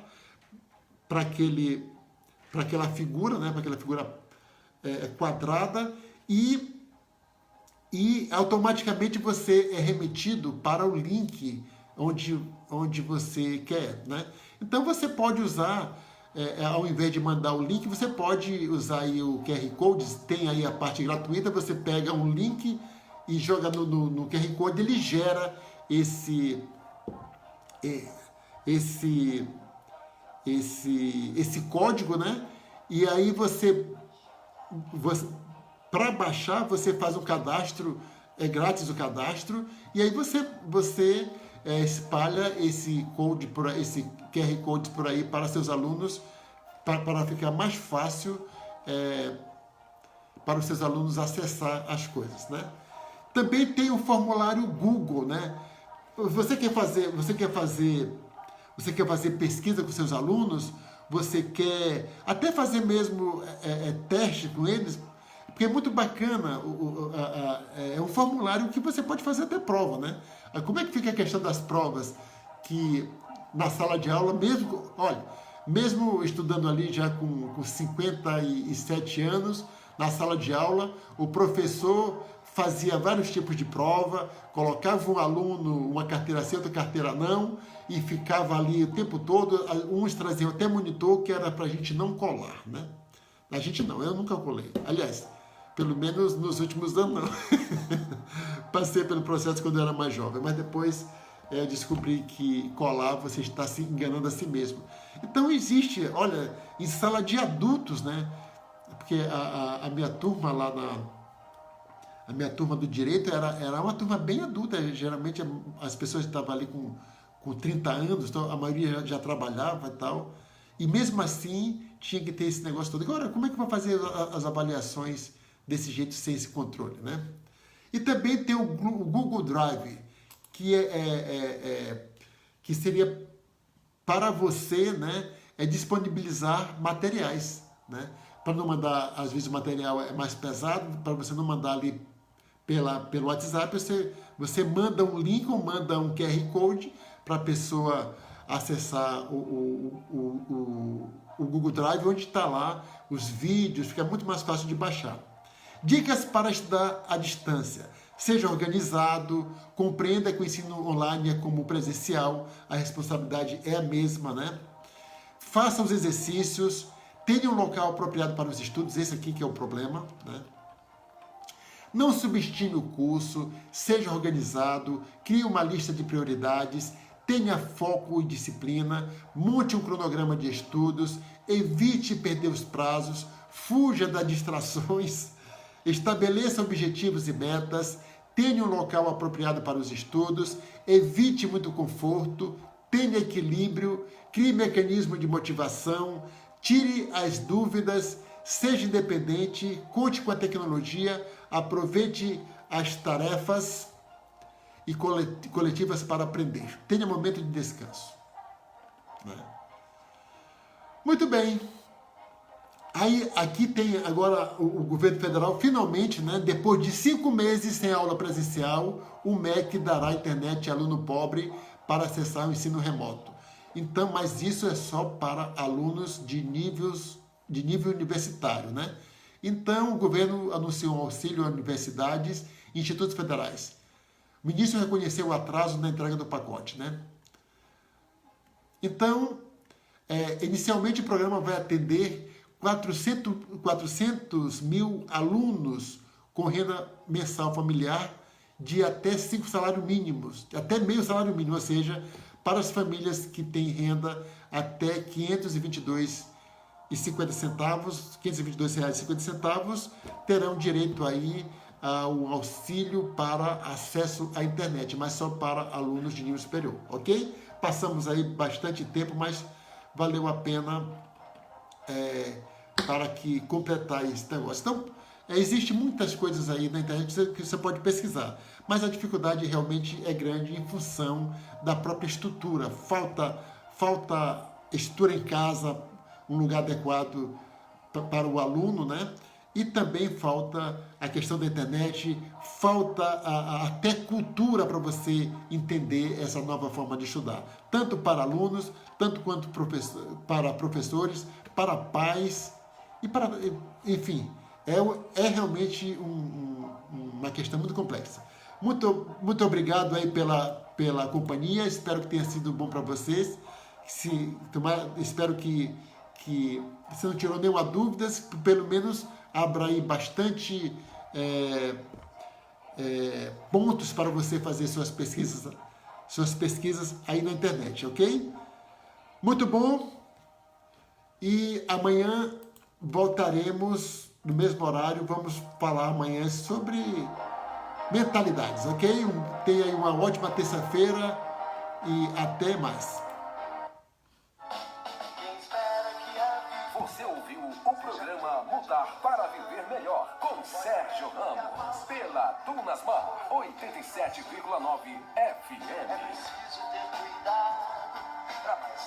para aquela figura, né? Para aquela figura quadrada, e automaticamente você é remetido para o link onde você quer, né? Então você pode usar, ao invés de mandar o link, você pode usar aí o QR Code, tem aí a parte gratuita, você pega um link e joga no QR Code, ele gera esse código, né? E aí você para baixar, você faz um cadastro, é grátis o cadastro, e aí você espalha esse QR Code por aí para seus alunos, para ficar mais fácil para os seus alunos acessar as coisas, né? Também tem o formulário Google, né? Você quer fazer pesquisa com seus alunos, você quer até fazer mesmo teste com eles, porque é muito bacana, é um formulário que você pode fazer até prova, né? Como é que fica a questão das provas? Que na sala de aula, mesmo estudando ali já com 57 anos, na sala de aula, o professor fazia vários tipos de prova, colocava um aluno, uma carteira sim, outra carteira não, e ficava ali o tempo todo. Uns traziam até monitor, que era para a gente não colar, né? A gente não, eu nunca colei. Aliás, pelo menos nos últimos anos não. Passei pelo processo quando eu era mais jovem, mas depois eu descobri que colar você está se enganando a si mesmo. Então existe, olha, em sala de adultos, né? Porque a minha turma lá a minha turma do direito era uma turma bem adulta. Geralmente as pessoas estavam ali com 30 anos, então a maioria já trabalhava e tal. E mesmo assim tinha que ter esse negócio todo. Agora, como é que vai fazer as avaliações desse jeito, sem esse controle, né? E também tem o Google Drive, que seria para você, né, disponibilizar materiais, né? para não mandar, às vezes o material é mais pesado, para você não mandar ali pelo WhatsApp, você manda um link ou manda um QR Code para a pessoa acessar o Google Drive, onde está lá os vídeos, fica muito mais fácil de baixar. Dicas para estudar à distância. Seja organizado, compreenda que o ensino online é como o presencial, a responsabilidade é a mesma, né? Faça os exercícios, tenha um local apropriado para os estudos, esse aqui que é o problema, né? Não subestime o curso, seja organizado, crie uma lista de prioridades, tenha foco e disciplina, monte um cronograma de estudos, evite perder os prazos, fuja das distrações, estabeleça objetivos e metas, tenha um local apropriado para os estudos, evite muito conforto, tenha equilíbrio, crie mecanismo de motivação, tire as dúvidas, seja independente, conte com a tecnologia, aproveite as tarefas e coletivas para aprender. Tenha momento de descanso. Né? Muito bem. Aí, aqui tem agora o governo federal, finalmente, né, depois de 5 meses sem aula presencial, o MEC dará internet a aluno pobre para acessar o ensino remoto. Então, mas isso é só para alunos de nível universitário, né? Então, o governo anunciou um auxílio a universidades e institutos federais. O ministro reconheceu o atraso na entrega do pacote, né? Então, inicialmente o programa vai atender 400 mil alunos com renda mensal familiar de até 5 salários mínimos, até meio salário mínimo, ou seja, para as famílias que têm renda até R$ 522,50, terão direito aí ao auxílio para acesso à internet, mas só para alunos de nível superior, ok? Passamos aí bastante tempo, mas valeu a pena para que completar esse negócio. Então, existem muitas coisas aí na internet que você pode pesquisar, mas a dificuldade realmente é grande em função da própria estrutura. Falta estrutura em casa, um lugar adequado para o aluno, né? E também falta a questão da internet, falta até cultura para você entender essa nova forma de estudar. Tanto para alunos, tanto quanto para professores, para pais, e para, enfim, é realmente uma questão muito complexa. Muito obrigado aí pela companhia, espero que tenha sido bom para vocês. Espero que você não tirou nenhuma dúvida, pelo menos abra aí bastante pontos para você fazer suas pesquisas aí na internet, ok? Muito bom, e amanhã voltaremos no mesmo horário, vamos falar amanhã sobre mentalidades, ok? Tenha aí uma ótima terça-feira e até mais. Você ouviu o programa Mudar para Viver Melhor com Sérgio Ramos pela Tunasmar 87,9 FM.